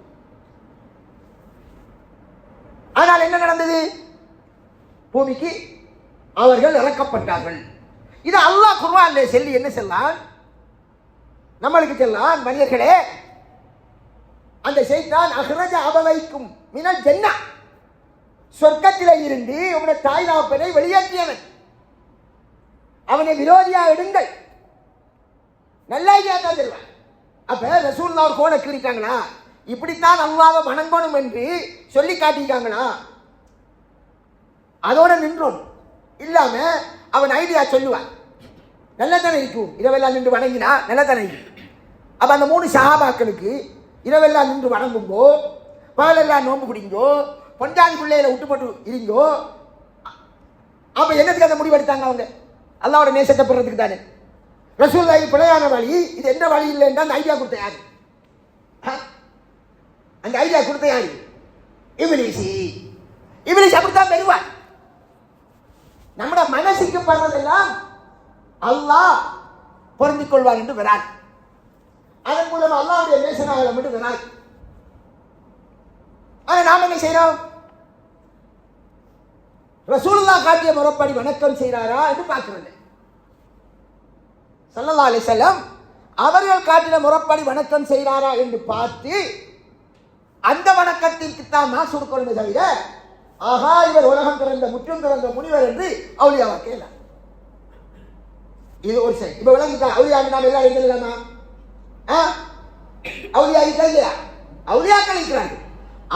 ஆனால் என்ன நடந்தது? பூமிக்கு அவர்கள் இறக்கப்பட்டார்கள். இது அல்லாஹ் குர்ஆன்ல சொல்லி என்ன சொல்லான்? நம்மளுக்கு சொல்லான், மனிதர்களே, அந்த சைத்தான் அஹ்ரஜ அபவைக்கும் மினல் ஜன்னah, சொர்க்கத்திலே இருந்து உங்களுடைய தாய் தகப்பனை வெளியேற்றியவன், அவனை விரோதியா எடுங்கள். நல்ல ஐடியா தான் தருவான். அப்ப ரசூலுல்லாஹ் ஒரு கோணை கீறிட்டாங்களா, இப்படித்தான் அல்லாஹ்வை வணங்கணும் என்று சொல்லி காட்டிட்டாங்களா, அதோட நின்றோம். இல்லாம அவன் ஐடியா சொல்லுவான், நல்லதானே இருக்கும் இரவெல்லாம் நின்று வணங்கினா நல்லதானே இருக்கும். அப்ப அந்த 3 சஹாபாக்களுக்கு இரவெல்லாம் நின்று வணங்கும்போ, பகலெல்லாம் நோன்பு பிடிங்கோ, பொஞ்சாதி பிள்ளையில விட்டு போட்டு இருங்கோ, அப்ப என்னத்துக்கு அந்த முடிவெடுத்தாங்க? அவங்க அல்லாஹ்வோட நேசத்தை பெறதுக்கு தானே. ரசூலுல்லாஹி பிழையான வழி இது, எந்த வழி இல்லைன்னு அந்த ஐடியா கொடுத்த யாரு? அந்த ஐடியா கொடுத்த யாரு? இப்லீஸ். இப்லீஸ் அப்படித்தான் பெறுவான். நம்முடைய மனசுக்கு படுறதெல்லாம் அல்லாஹ் பொருந்திக் கொள்வார் என்று வராது. அதன் மூலம் அல்லாஹ்வுடைய நேசனாகலாம் என்று வராது. ஆனா நாம் என்ன செய்யறோம்? ரசூலுல்லாஹ் காட்டிய முறைப்படி வணக்கம் செய்கிறாரா என்று பார்க்கிறது. ஸல்லல்லாஹு அலைஹி வஸல்லம் அவர்கள் காட்டின முறைப்படி வணக்கம் செய்கிறாரா என்று பார்த்து அந்த வணக்கத்திற்கு தான் மாசு கொடுக்கணுமே தவிர, ஆகா இவர் உலகம் திறந்த முற்றும் திறந்த முனிவர் என்று அவுலியாவா கேள. இது ஒரு சைடு. இப்ப விளங்கிட்டா அவுலியாவுக்கு நாம் எல்லாம் எழுதலாமா? அவுலியா இருக்கா இல்லையா? அவுலியாக்கள் இருக்கிறாங்க.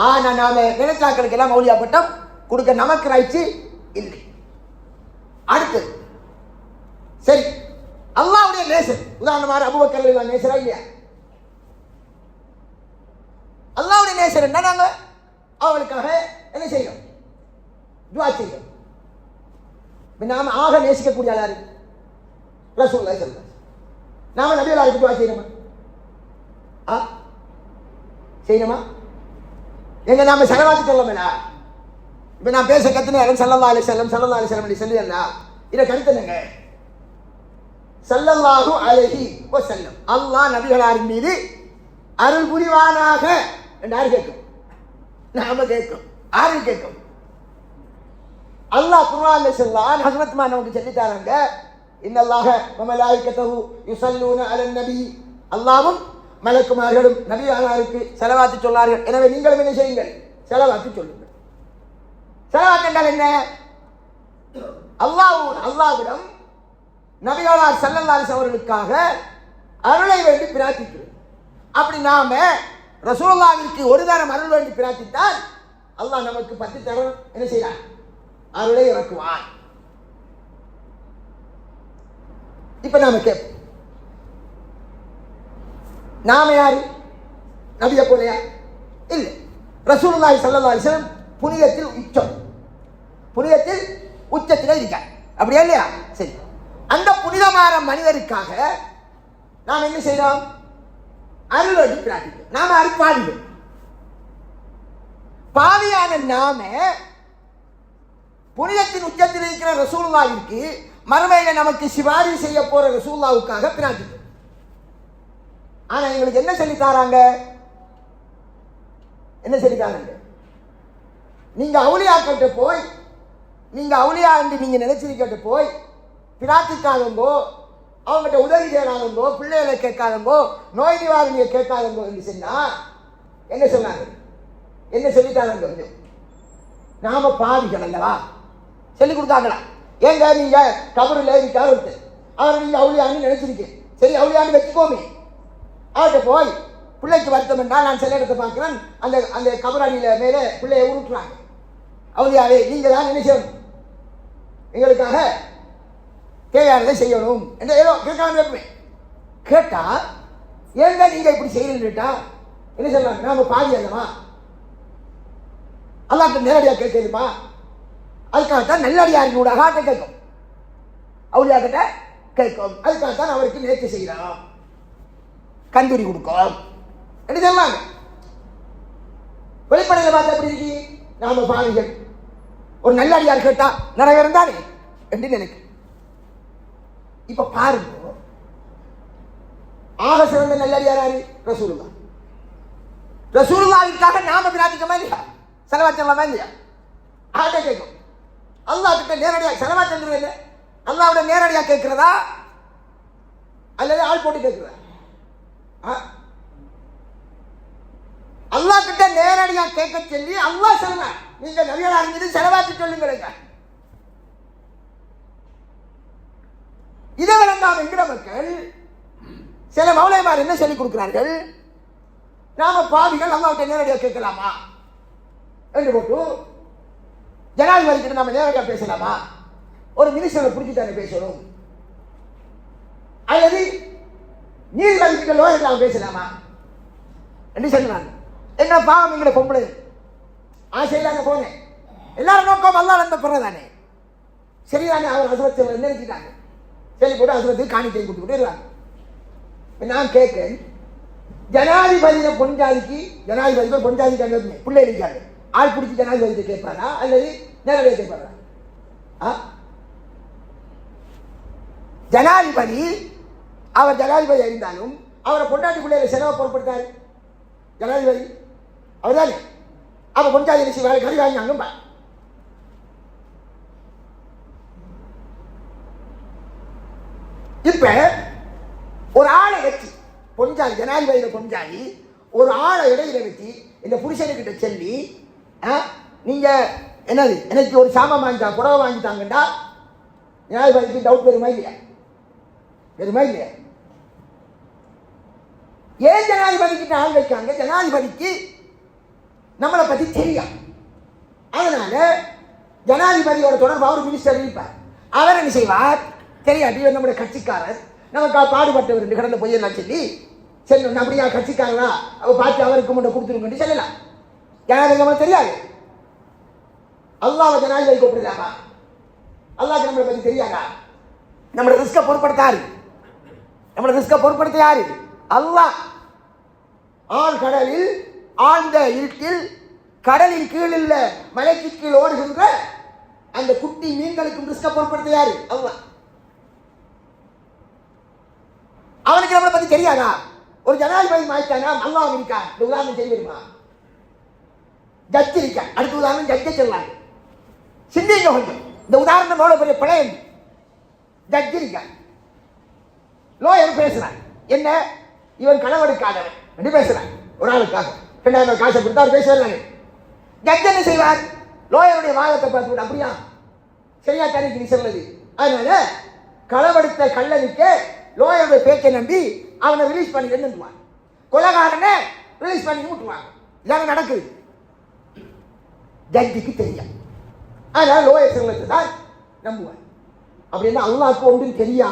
ஆனா நாம நினைச்சாக்களுக்கு எல்லாம் அவுலியா பட்டம் கொடுக்க நமக்கு ரைட்ஸ் இல்லை. அடுத்தது சரி, அல்லாஹ்வுடைய நேசர் உதாரணமாக அபூபக்கர் ரலியல்லாஹு நேசரா இல்லையா? அல்லாஹ்வுடைய நேசர் என்ன, நாங்க அவங்களுக்காக என்ன செய்யணும்? துஆ செய்யணும். நாம ஆக நேசிக்கக்கூடிய யாரு? ரசூலுல்லாஹி ஸல்லல்லாஹு அலைஹி வஸல்லம். நாம நபிகளாருக்கு துஆ செய்யணுமா? செய்யணுமா? எங்க நாம ஸலவாத் சொல்லணும்னா, இப்ப நான் பேச கத்துன ஸல்லல்லாஹு அலைஹி வஸல்லம் ஸல்லல்லாஹு அலைஹி வஸல்லம் சொல்லல, இத கருத்துனங்க ஸல்லல்லாஹு அலைஹி வஸல்லம் அல்லாஹ் நபிகளாரின் மீது அருள் புரிவானாக என்று யார் கேட்கும்? நாம கேட்கும். யாரு கேட்கும்? அல்லாஹ் குர்ஆன்ல சொல்றான், ஹஜ்ரத் மா நமக்கு சொல்லி தராங்க, இன்னல்லாஹ வ மலாயிகத்துஹு யுஸல்லூன அலன் நபி, அல்லாஹ்வும் மலக்குமார்களும் நபியாருக்கு ஸலவாத் சொன்னார்கள். எனவே நீங்களும் என்ன செய்யுங்கள்? ஸலவாத் சொல்லுங்கள். ஸலவாத் என்றால் என்ன? அல்லாஹ்விடம் நபிகளார் ஸல்லல்லாஹு அலைஹி அவர்களுக்காக அருளை வேண்டி பிரார்த்திக்கிறோம். அப்படி நாம ரசூலுல்லாஹ்விற்கு ஒரு தரம் அருள் வேண்டி பிரார்த்தித்தால் அல்லாஹ் நமக்கு 10 தரம் என்ன செய்யறான்? அருளை இறக்குவான். இப்ப நாம கேட்போம், நாம யாரு? நபிய போலையா? இல்லை. ரசூலுல்லாஹி ஸல்லல்லாஹு அலைஹி வஸல்லம் புனிதத்தில் உச்சம், புனிதத்தில் உச்சத்தில் இருக்கார். அப்படியா இல்லையா? சரி, அந்த புனிதமான மனிதருக்காக நாம் என்ன செய்யறோம்? அருள் வேண்டி பிரார்த்திக்கிறோம். நாம அருப்பாவிகள். பாவியான நாம புனிதத்தின் உச்சத்தில் இருக்கிற ரசூலுல்லாஹ்விற்கு மறுமையில நமக்கு சிபாரிசு செய்ய போற ரசூலுல்லாஹ்வுக்காக பிரார்த்திக்கிறோம். ஆனா எங்களுக்கு என்ன சொல்லி தாராங்க? என்ன சொல்லி தாராங்க? நீங்க அவுலியாக்கிட்ட போய், நீங்க அவுலியா என்று நீங்க நினைச்சிருக்கிட்ட போய் பிரார்த்திக்காதங்கோ, அவங்ககிட்ட உதவி செய்யாதங்கோ, பிள்ளைகளை கேட்காதங்கோ, நோய் நிவாரணியை கேட்காதங்கோ என்று சொன்னா என்ன சொன்னாங்க? என்ன சொல்லித்தாங்க? நாம பாவிகள் அல்லவா? சொல்லி கொடுத்தாங்களா? ஏங்க நீங்க கபருல இருக்காரு ஒருத்தர், அவரை நீங்க அவுலியான்னு நினைச்சிருக்கீங்க, சரி அவுலியான்னு வச்சுக்கோமே. அவர்கிட்ட போய் பிள்ளைக்கு வருத்தம் என்றால் நான் சில இடத்தை பார்க்கிறேன், அந்த அந்த கபராடியில மேலே பிள்ளையை உருட்டுறாங்க. அவுலியாவே நீங்க தான் என்ன செய்யணும்? எங்களுக்காக தேவையானதை செய்யணும் என்று ஏதோ கேட்காம இருப்பேன். கேட்டா ஏங்க நீங்க இப்படி செய்யணும்னு கேட்டா என்ன சொல்லலாம்? நாம பாதி அல்லவா? அல்லாஹ்கிட்ட நேரடியாக கேட்கணுமா? அதுக்காகத்தான் நல்லடியாரின் ஊடாக கேட்கும், அவுலியா கிட்ட கேட்கும். அதுக்காகத்தான் அவருக்கு நேர்ச்சி செய்யலாம், கந்தூரி கொடுக்கும் என்று சொல்லாங்க. வெளிப்படையில் பார்த்து எப்படி இருக்கு? நாம பாவிகள். ஒரு நல்லடியார் கேட்டா நிறைவேறும் தானே என்று நினைக்க. இப்ப பாருங்க, ஆக சிறந்த நல்லடியார் யாரு? ரசூலுல்லாஹ். ரசூலுல்லாஹ்விற்காக நாம பிரார்த்திக்கமா இல்லையா? ஸலவாத் சொல்லலாமா இல்லையா? ஆட்ட கேட்கும். அல்லாஹ் கிட்ட நேரடியாக ஸலவாத் சொல்றது இல்லை, அல்லாஹ்வோட நேரடியாக கேட்கிறதா அல்லது ஆள் போட்டு கேட்கிறதா? அல்லாஹ் கிட்ட நேரடியாக கேட்க சொல்லி அல்லாஹ் சொல்றான், நீங்க நபிகளார் மீது ஸலவாத் சொல்லுங்க. இதை விளங்காம என்கிற மக்கள் சில மௌலைமார் என்ன சொல்லிக் கொடுக்கிறார்கள், நாம பாவிகள் அல்லாஹ்விட்ட நேரடியாக கேட்கலாமா என்று போட்டு, ஜனாதிபதி கிட்ட நாம நேரடியாக பேசலாமா, ஒரு மினிஸ்டரை பிடிச்சிட்டானே பேசணும், அல்லது நீதிபதி கிட்ட லோயர் நாம பேசலாமா என்று சொல்லுவாங்க. என்ன பாவம் எங்களை பொம்பளை ஆசையிலாங்க போனேன், எல்லாரும் நோக்கம் அல்லாஹ் அந்த பிறதானே, சரிதானே, அவர் அசுரத்தை நினைச்சிட்டாங்க, சரி போட்டு அசுரத்துக்கு காணிக்கையை கொடுத்துக்கிட்டே இருக்காங்க. நான் கேட்கிறேன், ஜனாதிபதியில பொஞ்சாதிக்கு ஜனாதிபதிக்கு பொஞ்சாதிக்கு அங்கே பிள்ளை இருக்காரு, ஆள் பிடிச்சி ஜனாதிபதியை கேட்பாரா அல்லது நேரடியாக கேட்பாரா? ஜனாதிபதி அவர் ஜனாதிபதி இருந்தாலும் அவரை பொண்டாட்டி பிள்ளைகளை செலவை பொருட்படுத்தாரு ஜனாதிபதி அவர் தானே. அவ பொஞ்சாதி வேலை கறி வாங்கினாங்க. இப்ப ஒரு ஆளை வச்சு பொஞ்சாதி ஜனாதிபதியில பொஞ்சாதி ஒரு ஆளை இடையில வச்சு இந்த புருஷனுக்கிட்ட சொல்லி, நீங்க என்னது எனக்கு ஒரு சாமான் வாங்கிட்டா புடவை வாங்கிட்டாங்கண்டா ஜனாதிபதிக்கு டவுட் வருமா இல்லையா? வருமா இல்லையா? ஏன் ஜனாதிபதி கிட்ட ஆள் வைக்காங்க? ஜனாதிபதிக்கு நம்மளை பத்தி தெரியும். அதனால ஜனாதிபதியோட தொடர்பு அவர் மினிஸ்டர் இருப்பார். அவர் என்ன செய்வார் தெரியாது, நம்முடைய கட்சிக்காரர் நமக்கு பாடுபட்டவர் என்று கடந்த பொய்யெல்லாம் சொல்லி செல்லும், அப்படியா கட்சிக்காரரா அவ பார்த்து அவருக்கு மட்டும் கொடுத்துருங்க சொல்லலாம். ஜனாதிபதி நம்மளுக்கு தெரியாது. அல்லாஹ் ஜனாதிபதி கூப்பிடுறாமா? அல்லாஹ்க்கு நம்மளை பத்தி தெரியாதா? நம்மளோட ரிஸ்கை பொருட்படுத்தாரு, நம்மளோட ரிஸ்கை பொருட்படுத்த யாரு? அல்லாஹ். ஆழ் கடலில் ஆழ்ந்த இருட்டில் கடலின் கீழ் உள்ள மலைக்கு கீழ் ஓடுகின்ற அந்த குட்டி மீன்களுக்கும் ரிஸ்க பொருட்படுத்த யாரு? அல்லாஹ். அவனுக்கு நம்மளை பத்தி தெரியாதா? ஒரு ஜனாதிபதி மாய்த்தானா அல்லாஹ் இருக்கான். இந்த உதாரணம் செய்வீருமா? ஜட்ஜ் இருக்கான். அடுத்த உதாரணம் ஜட்ஜை சொல்லாங்க. சிந்திங்க கொஞ்சம். இந்த உதாரணம் எவ்வளவு பெரிய பழைய. ஜட்ஜ் இருக்கான், லோயர் பேசுறான், என்ன இவன் களவெடுக்காதவன் என்று பேசுறான் ஒரு ஆளுக்காக. 2000 காசை கொடுத்தா அவர் பேசுவாங்க. ஜட்ஜ் என்ன செய்வார்? லோயருடைய வாதத்தை பார்த்து, அப்படியா சரியா தனிக்கு நீ சொல்லுது, அதனால களவெடுத்த கள்ளனுக்கு லோயருடைய பேச்சை நம்பி அவனை ரிலீஸ் பண்ணி நின்றுவான், கொலைகாரனை ரிலீஸ் பண்ணி விட்டுருவாங்க. இதாங்க நடக்குது. ஜட்ஜுக்கு தெரியும், அதனால லோயர் சொல்லத்தை தான் நம்புவார். அப்படின்னா அல்லாஹ்க்கு ஒன்றும் தெரியா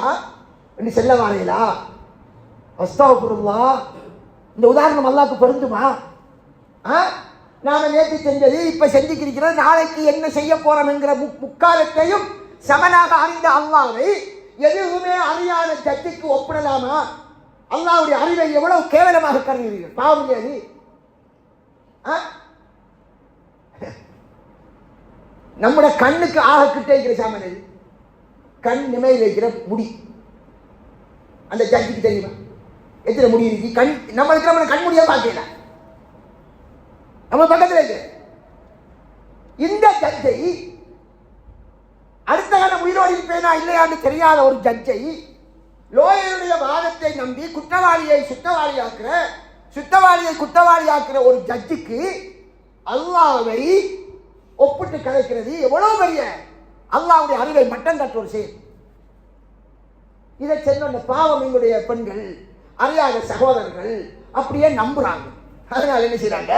என்று செல்ல வாரையிலா? அஸ்தக்ஃபிருல்லாஹ். இந்த உதாரணம் அல்லாஹ்க்கு பொருந்துமா? நாம நேற்று செஞ்சது இப்ப செஞ்சுக்கிறோம், நாளைக்கு என்ன செய்ய போறோம் என்கிற முக்காலத்தையும் சமனாக அறிந்த அல்லாஹ்வை எதுவுமே அறியாத ஜட்ஜுக்கு ஒப்பிடலாமா? அல்லாஹ்வுடைய அறிவை எவ்வளவு கேவலமாக கருதுகிறீர்கள். பாவம் இல்லையா? நம்முடைய கண்ணுக்கு ஆக கிட்ட இருக்கிற சாமான் எது? கண் நிமையில் இருக்கிற முடி. அந்த ஜட்ஜுக்கு தெரியுமா எத்தனை முடி இருக்கு? கண் நம்மளுக்கு நம்ம கண் முடியா பார்க்கல, நம்ம பக்கத்தில் இருக்கு. இந்த ஜட்ஜை அடுத்த காலம் உயிரோடு இருப்பேனா இல்லையான்னு தெரியாத ஒரு ஜட்ஜை லோயருடைய வாதத்தை நம்பி குற்றவாளியை குற்றவாளியாக்குற ஒரு ஜட்ஜுக்கு அல்லாஹ்வை ஒப்பிட்டு கலைக்கிறது எவ்வளவு பெரிய அல்லாஹ்வுடைய அறிவை மட்டம் தட்ட ஒரு செயல். இதை சொன்ன பாவம் எங்களுடைய பெண்கள், அறியாத சகோதரர்கள் அப்படியே நம்புறாங்க. அதனால என்ன செய்யறாங்க,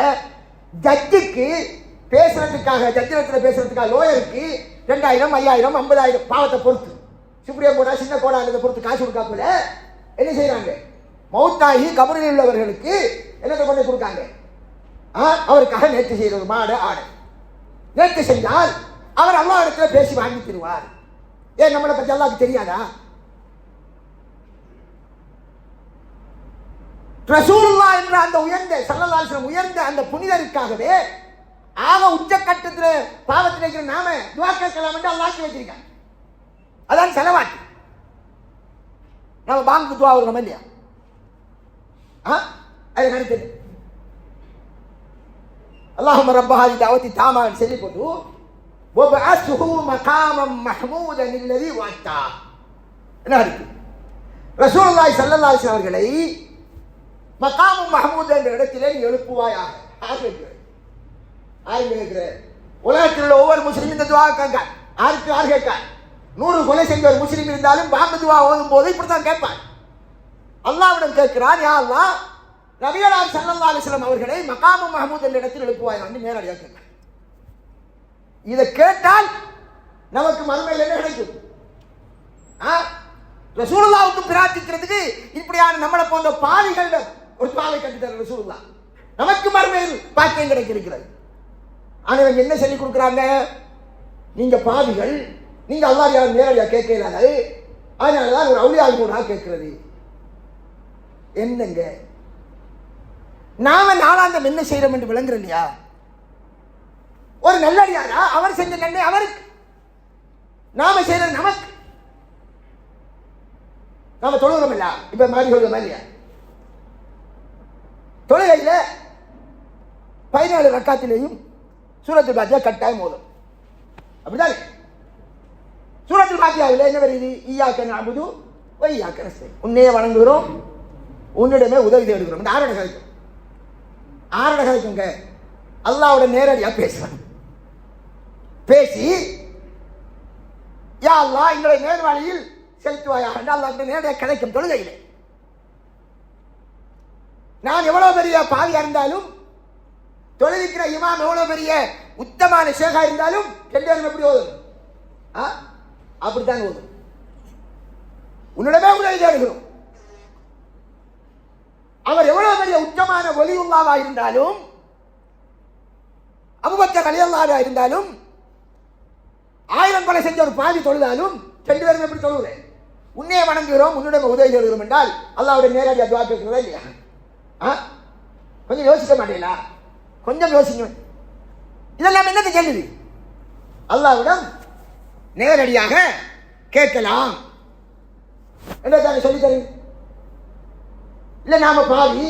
ஜட்ஜுக்கு பேசுறதுக்காக, ஜட்ஜிடத்தில் பேசுறதுக்காக லோயருக்கு 2000, 5000, 50,000 பாவத்தை பொறுத்து, சுப்ரீம் கோடா சின்ன கோடான்றதை பொறுத்து காசு கொடுக்காப்புல என்ன செய்யறாங்க, மௌத்தாகி கபரில் உள்ளவர்களுக்கு என்னத்தை கொண்டு கொடுக்காங்க. அவருக்காக நேர்த்தி செய்யறது மாடு ஆடு. நேர்த்தி செஞ்சால் அவர் அல்லாஹ் இடத்துல பேசி வாங்கி தருவார். ஏன் நம்மளை பற்றி அல்லாஹ்க்கு தெரியாதா? ரசூலுல்லாஹ் என்ற அந்த உயர்ந்த ஸல்லல்லாஹு அலைஹி வஸல்லம் உயர்ந்த அந்த புனிதருக்காகவே ஆக உச்சக்கட்டத்தில் பாவத்தில் இருக்கிற நாம துஆ கேட்கலாம் என்று அல்லாஹ் வச்சிருக்காங்க. அதான் செலவாட்டு. நம்ம பாங்கு துஆ ஓதுறோம் இல்லையா? அது கருத்து. அல்லாஹும்ம ரப்ப ஹாதி தஅவத்தி தாமான்னு சொல்லி போட்டு வபஅஸ்ஹு மகாமம் மஹ்மூதன் அல்லதி வஅத்தா. என்ன இருக்கு? ரசூலுல்லாஹி ஸல்லல்லாஹு அலைஹி வஸல்லம் அவர்களை மகாமம் மஹ்மூத் என்ற இடத்திலே நீ எழுப்புவாயாக. உலகத்தில் உள்ள ஒவ்வொரு முஸ்லீம் இந்த துஆ கேட்க. யார் கேட்க? 100 கொலை செஞ்ச ஒரு முஸ்லீம் இருந்தாலும் பாங்கு துஆ ஓதும் போது இப்படித்தான் கேட்பார். அல்லாஹ்விடம் கேட்கிறார், யா அல்லாஹ், நபிகளார் ஸல்லல்லாஹு அலைஹி வஸல்லம் அவர்களை மகாமு மஹமூத் என்ற இடத்தில் எழுப்புவாயா என்று நேரடியாக கேட்கிறார். இதை கேட்டால் நமக்கு மறுமையில் என்ன கிடைக்கும்? ரசூலுல்லாஹ்வுக்கு பிரார்த்திக்கிறதுக்கு இப்படியான நம்மளை போன்ற பாவிகள் ஒரு பாவை கட்டித்தர ரசூலுல்லாஹ் நமக்கு மறுமையில் பாக்கியம் கிடைக்கிறது. ஆனால் என்ன சொல்லி கொடுக்குறாங்க? நீங்க பாவிகள், நீங்க அல்லாஹ் யாரும் நேரடியாக கேட்க இல்லாது, அதனாலதான் ஒரு அவுலியால் கூட கேட்கிறது. என்னங்க நாம நாளாந்தம் என்ன செய்யறோம் என்று விளங்குற இல்லையா? ஒரு நல்லடியாரா அவர் செஞ்ச நன்மை அவருக்கு, நாம செய்யறது நமக்கு. நாம தொழுகிறோம் இல்ல, இப்ப மாதிரி சொல்றோம் இல்லையா? தொழுகையில 14 ரக்காத்திலேயும் சூரத்துல் ஃபாத்திஹா கட்டாயம் ஓதும். அப்படிதானே? சூரத்துல் ஃபாத்திஹாவில் என்ன வருது? ஈயாக்க நஅபுது வ ஈயாக்க நஸ்தஈன். உன்னையே வணங்குகிறோம், உன்னிடமே உதவி தேடுகிறோம். இந்த ஆரோட கதைக்கும் அல்லாஹ்வோட நேரடியாக பேசுவாங்க. பேசி யா அல்லாஹ் எங்களை நேர்வழியில் செலுத்துவாயாக என்று அல்லாஹ் நேரடியாக கிடைக்கும். தொழுகையிலே நான் எவ்வளவு பெரிய பாவியா இருந்தாலும், தொழுகிற இமாம் எவ்வளவு பெரிய உத்தமான ஷேகா இருந்தாலும் ரெண்டு எப்படி ஓதும்? அப்படித்தான் ஓதும். உன்னிடமே உதவி தேடுகிறோம். அவர் எவ்வளவு பெரிய உச்சமான ஒலியுல்லாவா இருந்தாலும், அபூபக்கர் ரலியல்லாஹு இருந்தாலும், 1000 கொலை செஞ்ச ஒரு பாவி தொழுதாலும் ரெண்டு பேரும் எப்படி தொழுகிறேன்? உன்னையே வணங்குகிறோம், உன்னிடம் உதவி தேடுகிறோம் என்றால் அல்லாஹ்வுடைய நேரடியாக துஆ கேட்கிறதா இல்லையா? கொஞ்சம் யோசிக்க மாட்டீங்களா? கொஞ்சம் யோசிங்க. இதெல்லாம் என்னது கேள்வி? அல்லாஹ்விடம் நேரடியாக கேட்கலாம் என்ன சொல்லி தருங்க. இல்லை நாம பாவி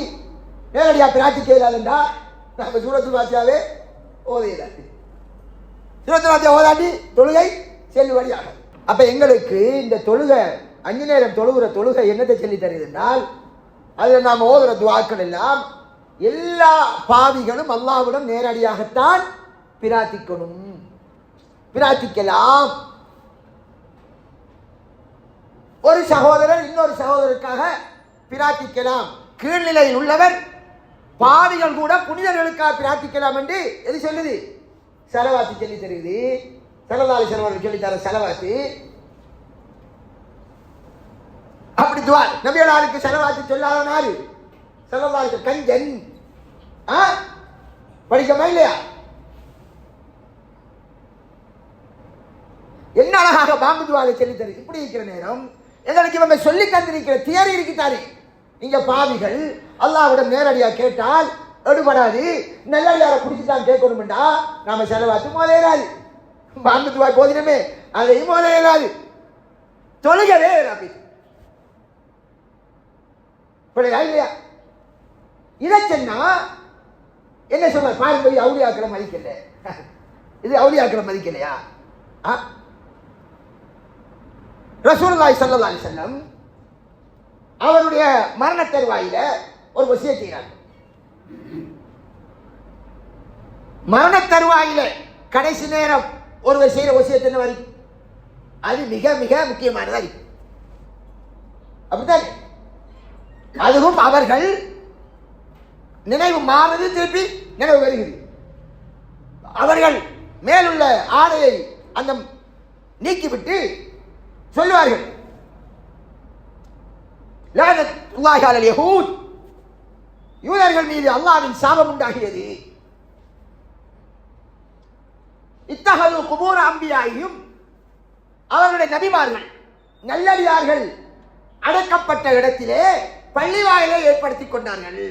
நேரடியாக பிரார்த்திக்க இல்லாதுண்டா நாம சூரத்துல் ஃபாத்திஹாவே ஓதையிடாது. சூரத்துல் ஃபாத்திஹா ஓதாட்டி தொழுகை செல்லுபடியாக. அப்ப எங்களுக்கு இந்த தொழுகை 5 நேரம் தொழுகிற தொழுகை என்னத்தை சொல்லி தருதுன்னால், அதில் நாம் ஓதுற துஆக்கள் எல்லாம் எல்லா பாவிகளும் அல்லாஹ்விடம் நேரடியாகத்தான் பிரார்த்திக்கணும், பிரார்த்திக்கலாம். ஒரு சகோதரர் இன்னொரு சகோதரருக்காக பிரார்த்திக்கலாம். கீழ்நிலையில் உள்ளவர் பாவிகள் கூட புனிதர்களுக்காக பிரார்த்திக்கலாம் என்று எது சொல்லுது? ஸலவாத்து சொல்லி தருது. ஸல்லல்லாஹு அலைஹி வஸல்லம் சொல்லி தர ஸலவாத்து. அப்படி துஆ நபிகளாருக்கு ஸலவாத்து சொல்லாதனாரு ஸல்லல்லாஹு அலைஹி வஸல்லம் கஞ்சன் படிக்கமா இல்லையா? என்ன அழகாக பாங்கு துஆவை சொல்லி தருது. இப்படி இருக்கிற நேரம் எங்களுக்கு இவங்க சொல்லி தந்திருக்கிற தியரி இருக்குத்தானே, இங்க பாவிகள் அல்லாஹ்விடம் நேரடியாக கேட்டால் எடுபடாது, நல்லடியாரை பிடிச்சிதான் கேட்கணும்டா நாம செலவாத்து மோதையிடாது, பாங்கு துஆ போதினமே அதையும் மோதையிடாது, தொழுகவே அப்படி பிள்ளையா இல்லையா? இதை சொன்னா என்ன சொல்ற? பாரம்பரிய அவுலியாக்களை மதிக்கல, இது அவுலியாக்களை மதிக்கலையா? ரசூலுல்லாஹி ஸல்லல்லாஹு அலைஹி வஸல்லம் அவருடைய மரண தருவாயில ஒரு வசியத் செய்கிறார். மரண தருவாயில கடைசி நேரம் ஒரு செய்கிற வசியத் என்ன வரும்? அது மிக மிக முக்கியமானதா இருக்கு. அப்படித்தானே? அதுவும் அவர்கள் நினைவு மாறுது, திருப்பி நினைவு வருகிறது. அவர்கள் மேலுள்ள ஆடையை அந்த நீக்கிவிட்டு சொல்லுவார்கள், லஅனத்துல்லாஹி அலல் யஹூத், யூதர்கள் மீது அல்லாஹ்வின் சாபம் உண்டாகியது. இத்தஹது குபூர் அம்பியாயும், அவர்களுடைய நபிமார்கள் நல்லடியார்கள் அடக்கப்பட்ட இடத்திலே பள்ளிவாயிலை ஏற்படுத்திக் கொண்டார்கள்.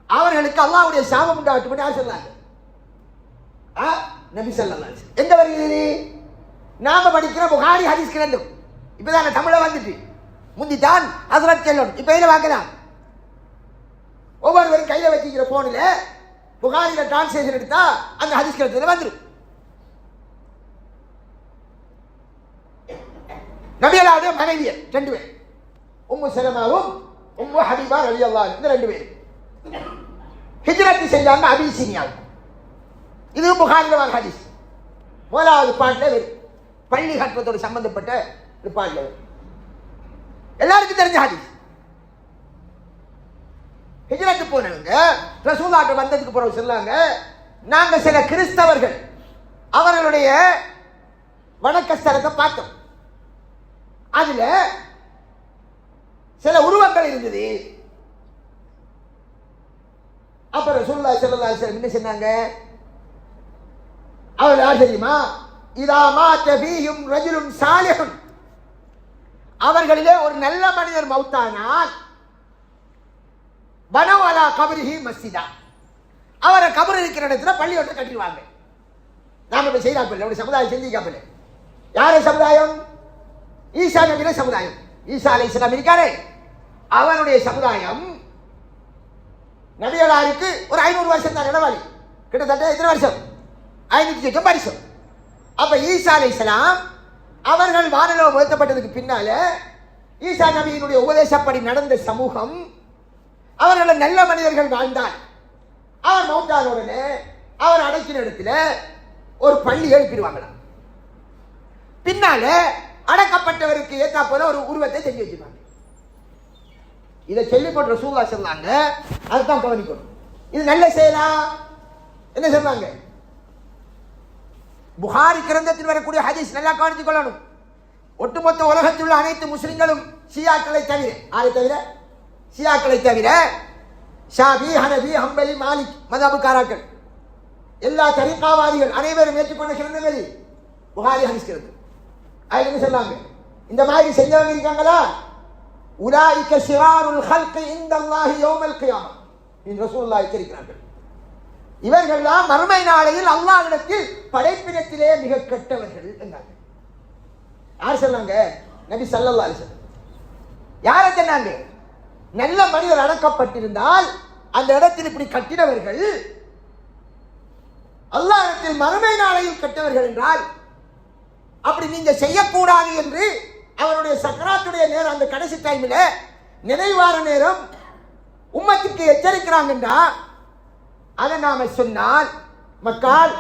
அவர்களுக்கு அல்லாஹ்வுடைய சாபம் உண்டாகட்டும் யார் சொன்னாங்க? நபி ஸல்லல்லாஹு அலைஹி வஸல்லம். எங்க வருகிறது? நாம படிக்கிற புகாரி ஹதீஸ் கிரந்தம் இப்பதான தமிழ வந்துட்டு, முந்தித்தான் ஹஸ்ரத் செல்லணும். இப்ப இதை பார்க்கலாம், ஒவ்வொருவரும் கையில வச்சுக்கிற போன்ல புகாரில டிரான்ஸ்லேஷன் எடுத்தா அந்த ஹதீஸ் கிரந்தத்துல வந்துடும். நபியலாவுடைய மனைவியர் 2 பேர், உம்மு சலமாவும் உம்மு ஹபீபா ரலியல்லாஹு அன்ஹா, இந்த 2 பேர் ஹிஜ்ரத் செஞ்சாங்க அபிசீனியா. இது புகாரில வர ஹதீஸ். முதலாவது பாட்டில் பள்ளி கட்டுறதோடு சம்பந்தப்பட்ட பாட்டில் எல்லாருக்கும் தெரிஞ்ச ஹதீஸ். ஹிஜ்ரத்து போனவங்க ரசூலுல்லாஹ் வந்ததுக்கு பிறகு சொன்னாங்க, நாங்க சில கிறிஸ்தவர்கள் அவர்களுடைய வணக்க ஸ்தலத்தை பார்த்தோம், அதுல சில உருவங்கள் இருந்தது. அப்ப ரசூலுல்லாஹி ஸல்லல்லாஹு அலைஹி வஸல்லம் என்ன சொன்னாங்க, அவர் யார் தெரியுமா? இதா மாத ஃபீஹிம் ரஜுலுன் சாலிஹுன், அவர்களிலே ஒரு நல்ல மனிதர் மௌத்தானால் பனவ் அலா கபரிஹி மஸ்ஜிதா, அவரை கபர் இருக்கிற இடத்துல பள்ளி ஒன்று கட்டிடுவாங்க. நாம இப்ப செய்யறாப்பில்லை, ஒரு சமுதாயம் செஞ்சிக்காப்பில்லை. யார சமுதாயம்? ஈசா நபியுடைய சமுதாயம். ஈசா அலைஹிஸ்ஸலாம் இருக்காரே, அவனுடைய சமுதாயம் நபிகளாருக்கு ஒரு 500 வருஷம் தான் நடவாளி, கிட்டத்தட்ட எத்தனை வருஷம்? 500 வருஷம். அப்ப ஈசா அலைஹிஸ்ஸலாம் அவர்கள் வானலோகம் உயர்த்தப்பட்டதுக்கு பின்னால ஈசா நபியினுடைய உபதேசப்படி நடந்த சமூகம், அவர்கள் நல்ல மனிதர்கள் வாழ்ந்தார். அவர் மௌத்தான உடனே அவர் அடக்கின இடத்துல ஒரு பள்ளி எழுப்பிடுவாங்களாம். பின்னால அடக்கப்பட்டவருக்கு ஏத்தா போல ஒரு உருவத்தை செஞ்சு வச்சிருவாங்க. இதை சொல்லி போட்டு ரசூலுல்லாஹ் சொன்னாங்க, அதுதான் கவனிக்கணும். இது நல்ல செயலா? என்ன சொல்றாங்க? புகாரி கிரந்தத்தில் வரக்கூடிய ஹதீஸ் நல்லா கவனித்துக் கொள்ளணும். ஒட்டுமொத்த உலகத்தில் உள்ள அனைத்து முஸ்லிம்களும் ஷியாக்களை தவிர, ஆரை தவிர? ஷியாக்களை தவிர ஷாஃபி, ஹனபி, ஹம்பலி, மாலிக் மதபுக்காராக்கள், எல்லா தரீகாவாதிகள் அனைவரும் ஏற்றுக்கொண்ட கிரந்தங்கள் புகாரி ஹதீஸ் கிரந்தம். அது என்ன சொன்னாங்க? இந்த மாதிரி செஞ்சவங்க இருக்காங்களா, உலாயிக ஷிராருல் ஹல்கி இன்தல்லாஹி யௌமல் கியாமா என்று ரசூலுல்லாஹ் எச்சரிக்கிறார்கள். இவர்கள் தான் மறுமை நாளையில் அல்லாஹ்விடத்தில் படைப்பினத்திலே மிக கெட்டவர்கள் என்றார்கள். யார் சொன்னாங்க? நபி ஸல்லல்லாஹு அலைஹி வஸல்லம். யாரை சொன்னாங்க? நல்ல மனிதர் அடக்கப்பட்டிருந்தால் அந்த இடத்தில் இப்படி கட்டினவர்கள் அல்லாஹ்விடத்தில் மறுமை நாளையில் கெட்டவர்கள் என்றால், அப்படி நீங்க செய்யக்கூடாது என்று அவருடைய சக்கராத்துடைய நேரம், அந்த கடைசி டைமில் நினைவார நேரம் உம்மத்துக்கு எச்சரிக்கிறாங்கன்றா, அதை நாம சொன்னால் மக்கள்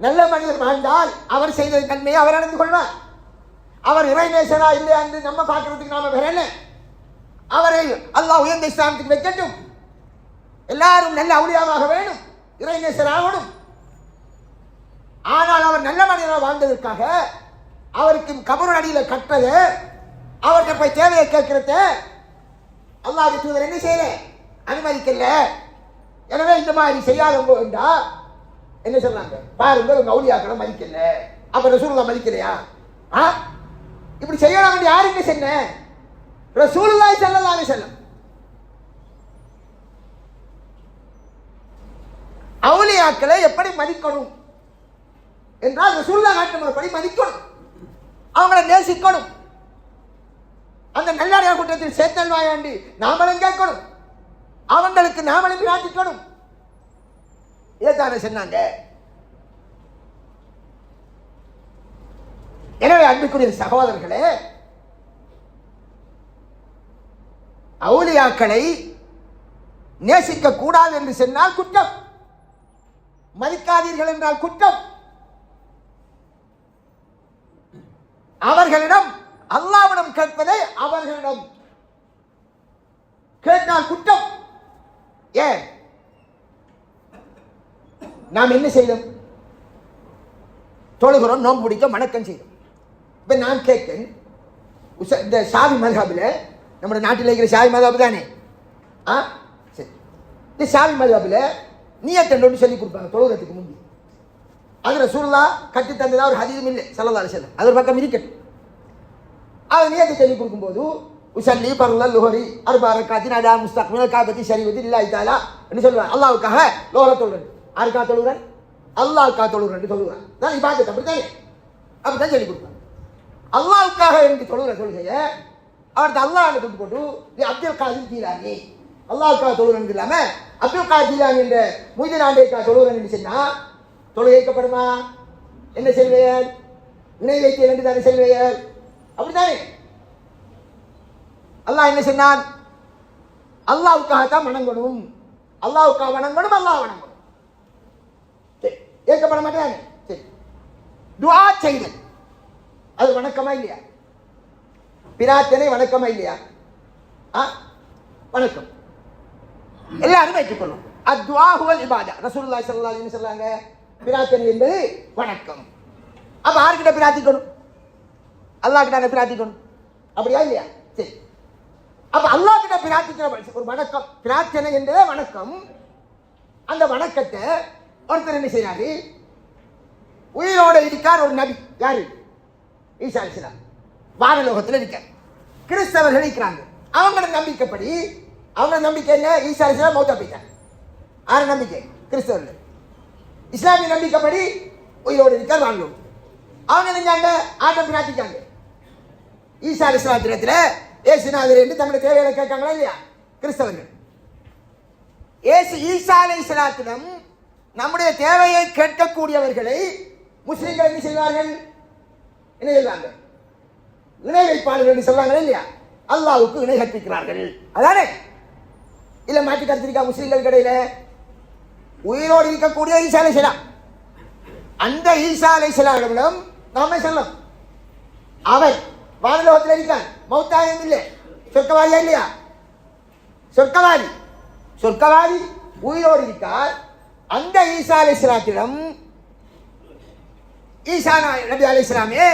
நல்ல மனிதர் வாழ்ந்தால் அவர் செய்த நன்மையை அவர் அடைந்து கொள்வார். அவர் இறைநேசரா இல்லை என்று நம்ம பார்க்கறதுக்கு நாம வரல. அவரை அல்லாஹ் உயர்ந்த ஸ்தானத்துக்கு வைக்கட்டும். எல்லாரும் நல்ல அவுலியாவாக வேணும், இறைநேசர் ஆகணும். ஆனால் அவர் நல்ல மனிதராக வாழ்ந்ததற்காக அவருக்கு கபர் அடியில் கட்டது, அவர்கிட்ட போய் தேவையை கேட்கறத அல்லாஹ் தூதர் என்ன செய்யல? அனுமதிக்கல. எனவே இந்த மாதிரி செய்யாதவங்க என்றா என்ன சொல்றாங்க? பாருங்க, உங்க அவுலியாக்களை மதிக்கல. அப்ப ரசூலுல்லாஹ் மதிக்கலையா? இப்படி செய்யலாம் என்று யாருக்கு சொன்ன? ரசூலுல்லாஹி ஸல்லல்லாஹு அலைஹி வஸல்லம். அவுலியாக்களை எப்படி மதிக்கணும் என்றால் ரசூலுல்லாஹ் காட்டிய முறைப்படி மதிக்கணும், அவங்களை நேசிக்கணும். அந்த நல்லடியார் கூட்டத்தில் சேர்த்தல் வாயாண்டி நாமளும் கேட்கணும், அவங்களுக்கு நாமளும் பிரார்த்திக்கணும். இதைத்தானே சொன்னாங்க. எனவே அன்புக்குரிய சகோதரர்களே, அவுலியாக்களை நேசிக்க கூடாது என்று சொன்னால் குற்றம், மதிக்காதீர்கள் என்றால் குற்றம். அவர்களிடம் அல்லாஹ்விடம் கேட்பதை அவர்களிடம் கேட்டால் குற்றம். ஏன்? நாம் என்ன செய்தோம்? தொழுகிறோம், நோன்பு பிடிக்க, வணக்கம் செய்தோம். இப்ப நான் கேட்கிறேன், இந்த ஷாஃபி மذஹபில், நம்ம நாட்டில் இருக்கிற ஷாஃபி மذஹப் தானே, சரி, இந்த ஷாஃபி மذஹபில் நியத்தண்டோன்னு சொல்லி கொடுப்பாங்க தொழுகிறதுக்கு முந்தி. அது ரசூலுல்லாஹ் கட்டி தந்ததா ஒரு ஹதீஸும் இல்லை ஸல்லல்லாஹு அலைஹி வஸல்லம். அது ஒரு பக்கம் இருக்கட்டும். அது நியத்தை சொல்லி கொடுக்கும்போது உஸல்லி ஃபர்லல் லுஹரி அர்பா ரக்காத்தின் அலா முஸ்தக்பில் காபத்தி ஷரீஃபத்தி லில்லாஹி தஆலா என்று சொல்லுவாங்க. அல்லாஹ்வுக்காக லோஹர தொழுறேன். யாருக்கா தொழுறேன்? அல்லாஹ்வுக்காக தொழுறேன் சொல்லுவாங்க. நான் இபாதத் அப்படித்தானே, அப்படித்தான் சொல்லி கொடுப்பாங்க. அல்லாஹ்வுக்காக என்று தொழுகிற தொழுகையை அவர்கிட்ட அல்லாஹ் தொட்டு போட்டு அப்துல் காதிர் ஜீலானி அல்லாஹ்வுக்காக தொழுறேன் இல்லாம அப்துல் காதிர் ஜீலானி என்ற முய்தீன் ஆண்டேக்காக தொழுறேன் என்று சொன்னா தொழுகைக்கப்படுமா? என்ன செல்வையர்? இணை வைத்தேன் என்று தானே செல்வையர், அப்படித்தானே? அல்லாஹ் என்ன சொன்னான்? அல்லாஹ்வுக்காகத்தான் வணங்கணும், அல்லாஹ்வுக்காக வணங்கணும், அல்லாஹ் வணங்கணும். ஏற்கப்பட மாட்டாங்க. சரி, துஆ செய்தல் அது வணக்கமா இல்லையா? பிரார்த்தனை வணக்கமா இல்லையா? வணக்கம். எல்லாரும் ஏற்றுக்கொள்ளும். அத்வாஹுவல் இபாதா. ரசூலுல்லாஹி ஸல்லல்லாஹு அலைஹி வஸல்லம் சொன்னாங்க, பிரார்த்தனை என்பது வணக்கம். அப்ப யார்கிட்ட பிரார்த்திக்கணும்? அல்லாஹ் கிட்ட பிரார்த்திக்கணும். அப்படியா இல்லையா? சரி. அப்ப அல்லாஹ் கிட்ட பிரார்த்திக்கிற ஒரு வணக்கம், பிரார்த்தனை என்பதே வணக்கம். அந்த வணக்கத்தை ஒருத்தர் என்ன செய்யறாரு? உயிரோட இருக்கார் ஒரு நபி. யாரு? ஈசா அலைஹிஸ்ஸலாம். வானலோகத்தில் இருக்கார். கிறிஸ்தவர்கள் இருக்கிறாங்க. அவங்களோட நம்பிக்கைப்படி, அவங்க நம்பிக்கை என்ன? ஈசா அலைஹிஸ்ஸலாம் மௌத்தா போயிட்டாங்க. ஆறு நம்பிக்கை கிறிஸ்தவர்கள். இஸ்லாமிய நம்பிக்கைப்படி உயிரோடு இருக்கார் வானலோகம். அவங்க நினைஞ்சாங்க, ஆட்டம் பிரார்த்திக்காங்க. ஈசா அலைஹிஸ்ஸலாத்திரத்தில் ஏசுநாதர் என்று தமிழ் தேவைகளை கேட்காங்களா இல்லையா கிறிஸ்தவர்கள்? ஈசா அலைஹிஸ்ஸலாத்திடம் நம்முடைய தேவையை கேட்கக்கூடியவர்களை முஸ்லிம்கள் என்ன செய்வார்கள்? என்ன செய்வாங்க? இணை வைப்பாளர்கள் என்று சொல்றாங்களா இல்லையா? அல்லாஹ்வுக்கு இணை கற்பிக்கிறார்கள். அதானே? இல்ல மாற்றி கருத்திருக்கா முஸ்லிம்கள் கடையில? உயிரோடு இருக்கக்கூடிய ஈசா அலைஹிஸ்ஸலாம், அந்த ஈசா அலைஹிஸ்ஸலாமிடம் நாம சொல்லலாம், அவர் வானலோகத்தில் இருக்கார், மௌத்தாயம் இல்லை, சொர்க்கவாதியா இல்லையா? சொர்க்கவாதி. சொர்க்கவாதி உயிரோடு இருக்கார். அந்த ஈசா அலைஹிஸ்ஸலாத்திடம், ஈசா நபி அலைஹிஸ்ஸலாமே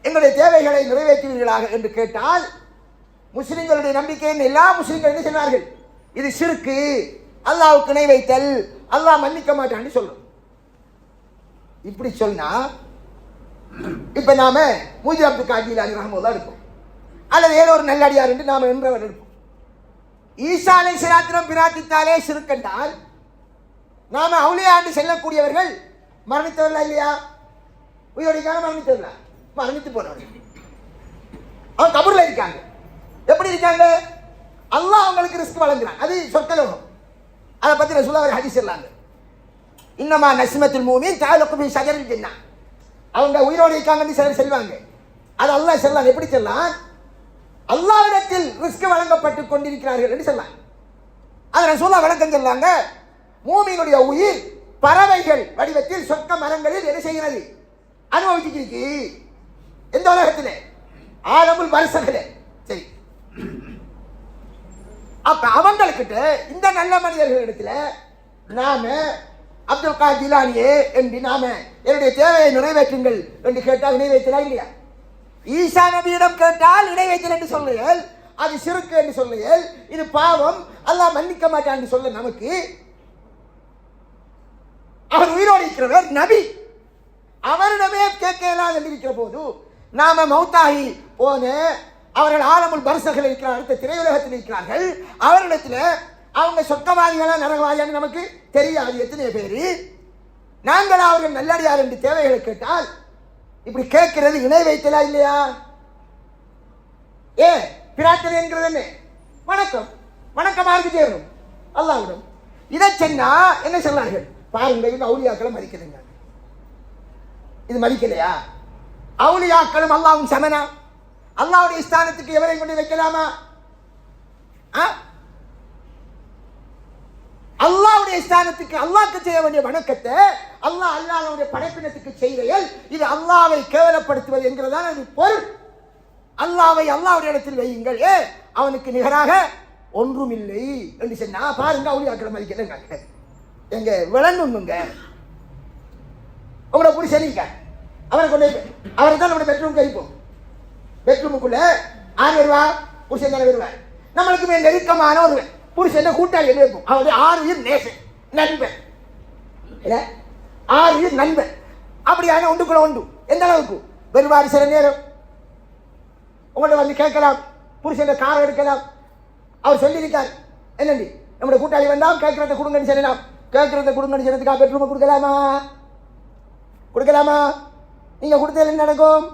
எங்களுடைய தேவைகளை நிறைவேற்றுவீர்களாக என்று கேட்டால், முஸ்லிம்களுடைய நம்பிக்கையின் எல்லா முஸ்லிம்கள் என்ன செய்வார்கள்? இது ஷிர்க்கு, அல்லாஹ்வுக்கு இணை வைத்தல், அல்லாஹ் மன்னிக்க மாட்டான்னு சொல்லும். இப்படி சொன்னா இப்ப நாம முஹ்யிதீன் அப்துல் காதிர் ஜீலானி ரஹ்மத்துல்லாஹ் இருப்போம், அல்லது ஏதோ ஒரு நல்லடியார் என்று நாம என்றவர் இருப்போம். ஈசா அலைஹிஸ்ஸலாத்திடம் பிரார்த்தித்தாலே ஷிர்க் என்றால், நாம அவுலியா என்று செல்லக்கூடியவர்கள் மரணித்தவர்களா இல்லையா? உயிரோடிக்கான மரணித்தவர்களா? மரணித்து போனவர்கள். அவங்க கபூர்ல இருக்காங்க. எப்படி இருக்காங்க? அல்லாஹ் அவங்களுக்கு ரிஸ்க் வழங்குறான். அது சொர்க்கலோகம். அதை பத்தி ரசூலுல்லாஹி ஒரு ஹதீஸ் சொன்னாங்க, இன்னமா நஸ்மத்துல் மூமின் தஅலகு பி ஷஜரில் ஜன்னah. அவங்க உயிரோடு இருக்காங்கன்னு சிலர் செல்வாங்க. அது அல்லாஹ் சொல்லலாம். எப்படி சொல்லலாம்? அல்லாஹ்விடத்தில் ரிஸ்க் வழங்கப்பட்டு கொண்டிருக்கிறார்கள் என்று சொல்லலாம். அது ரசூலுல்லாஹ் விளக்கம் சொன்னாங்க, மூமினுடைய உயிர் பறவைகள் வடிவத்தில் சொர்க்க மரங்களில் என்ன செய்கிறது? அனுபவிச்சிருக்கு. எந்த உலகத்தில்? ஆலமுல் பர்சகல. சரி. அப்ப அவங்கள்கிட்ட, இந்த நல்ல மனிதர்களிடத்துல நாம அப்துல் காதிர் ஜீலானியே என்று நாம என்னுடைய தேவையை நிறைவேற்றுங்கள் என்று கேட்டால் நிறைவேற்றலாம் இல்லையா? ஈசா நபியிடம் கேட்டால் நிறைவேற்றல் என்று சொல்லுங்கள், அது ஷிர்க் என்று சொல்லுங்கள், இது பாவம், அல்லாஹ் மன்னிக்க மாட்டான் என்று சொல்ல நமக்கு, அவர் உயிரோடு இருக்கிறவர் நபி, அவரிடமே கேட்க இயலாது என்று இருக்கிற போது, நாம மௌத்தாகி போன அவர்கள் ஆலமுல் பர்சகல் இருக்கிறார், அடுத்த திரையுலகத்தில் இருக்கிறார்கள், அவரிடத்தில் அவங்க சொர்க்கவாதிகளா நரகவாதியான்னு நமக்கு தெரியாது. எத்தனை பேரு நாங்கள் அவர்கள் நல்லடியார் என்று தேவைகளை கேட்டால் இப்படி கேட்கிறது இணை வைத்தலா இல்லையா? பிரார்த்தனை என்கிறது என்ன? வணக்கம். வணக்கமாக சேரும் அல்லாஹ்விடம். இதை சொன்னா என்ன சொன்னார்கள்? பாருங்க, இந்த அவுலியாக்களை மதிக்கிறீங்க. இது மதிக்கலையா? அவுலியாக்களும் அல்லாஹ்வும் சமனா? அல்லாஹ்வுடைய ஸ்தானத்துக்கு எவரை கொண்டு வைக்கலாமா? அல்லாஹ்வுடைய ஸ்தானத்துக்கு அல்லாஹ்க்கு செய்ய வேண்டிய வணக்கத்தை அல்லாஹ்வுடைய படைப்பினத்துக்கு செய்கையில் இது அல்லாஹ்வை கேவலப்படுத்துவது என்கிறதான அது பொருள். அல்லாஹ்வை அல்லாஹ்வுடைய இடத்தில் வையுங்கள், அவனுக்கு நிகராக ஒன்றும் இல்லை என்று சொன்னா பாருங்க, அவுலியாக்களை மதிக்கலங்க. எங்க விளங்குங்க, உங்களோட புருஷனிக்க அவரை கொண்டு அவரை தான் நம்மளோட பெட்ரூம் கழிப்போம். பெட்ரூமுக்குள்ள ஆறு வருவா, புருஷன் தானே வருவார். நம்மளுக்கு மேல் நெருக்கமான ஒரு புருஷன் கூட்டாளி வைப்போம். அவருடைய 6 உயிர் நேசன் நண்பன், 6 உயிர் நண்பன். அப்படியான ஒன்றுக்குள்ள ஒன்று எந்த அளவுக்கு வருவார்? சில நேரம் உங்கள்ட்ட வந்து கேட்கலாம், புருஷன் காரம் எடுக்கலாம். அவர் சொல்லியிருக்கார், என்னண்டி நம்முடைய கூட்டாளி வந்தால் கேட்கறத கொடுங்கன்னு சொல்லலாம். கேட்கறத கொடுங்கன்னு சொன்னதுக்காக பெட்ரூமை கொடுக்கலாமா? கொடுக்கலாமா? நீங்க கொடுத்தது என்ன நடக்கும்?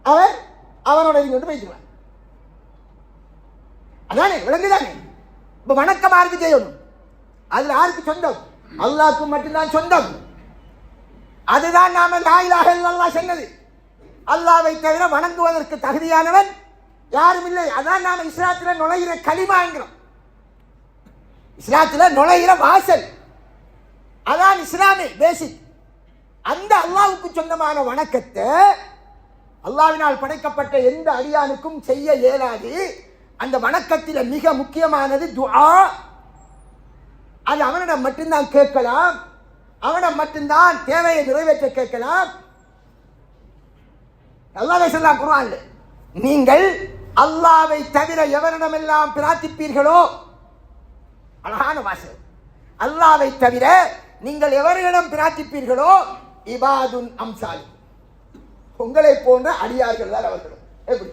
அவர் அவனோட கொண்டு வைக்கிறார். அதானே விளங்குதானே? இப்ப வணக்கம் யாருக்கு செய்யணும்? அதுல யாருக்கு சொந்தம்? அல்லாஹ்க்கு மட்டும்தான் சொந்தம். அதுதான் நாம லா இலாஹ இல்லல்லாஹ் சொன்னது. அல்லாஹ்வை தவிர வணங்குவதற்கு தகுதியானவன் யாரும் இல்லை. அதான் நாம இஸ்லாத்துல நுழைகிற கலிமா என்கிறோம். இஸ்லாத்துல நுழைகிற வாசல், அதான் இஸ்லாமே பேசிக். அந்த அல்லாஹ்வுக்கு சொந்தமான வணக்கத்தை அல்லாஹ்வினால் படைக்கப்பட்ட எந்த அடியானுக்கும் செய்ய இயலாது. அந்த வணக்கத்தில் மிக முக்கியமானது துஆ. அது அவனிடம் மட்டும்தான் கேட்கலாம், அவனிடம் மட்டும்தான் தேவையை நிறைவேற்ற கேட்கலாம். அல்லாஹ் சொல்லலாம் குர்ஆன்ல, நீங்கள் அல்லாஹ்வை தவிர எவரிடமெல்லாம் பிரார்த்திப்பீர்களோ, அழகான வாசகம், அல்லாஹ்வை தவிர நீங்கள் எவரிடம் பிரார்த்திப்பீர்களோ இபாதுன் அம்சாலி, உங்களை போன்ற அடியார்கள் தான் அவர்களும். எப்படி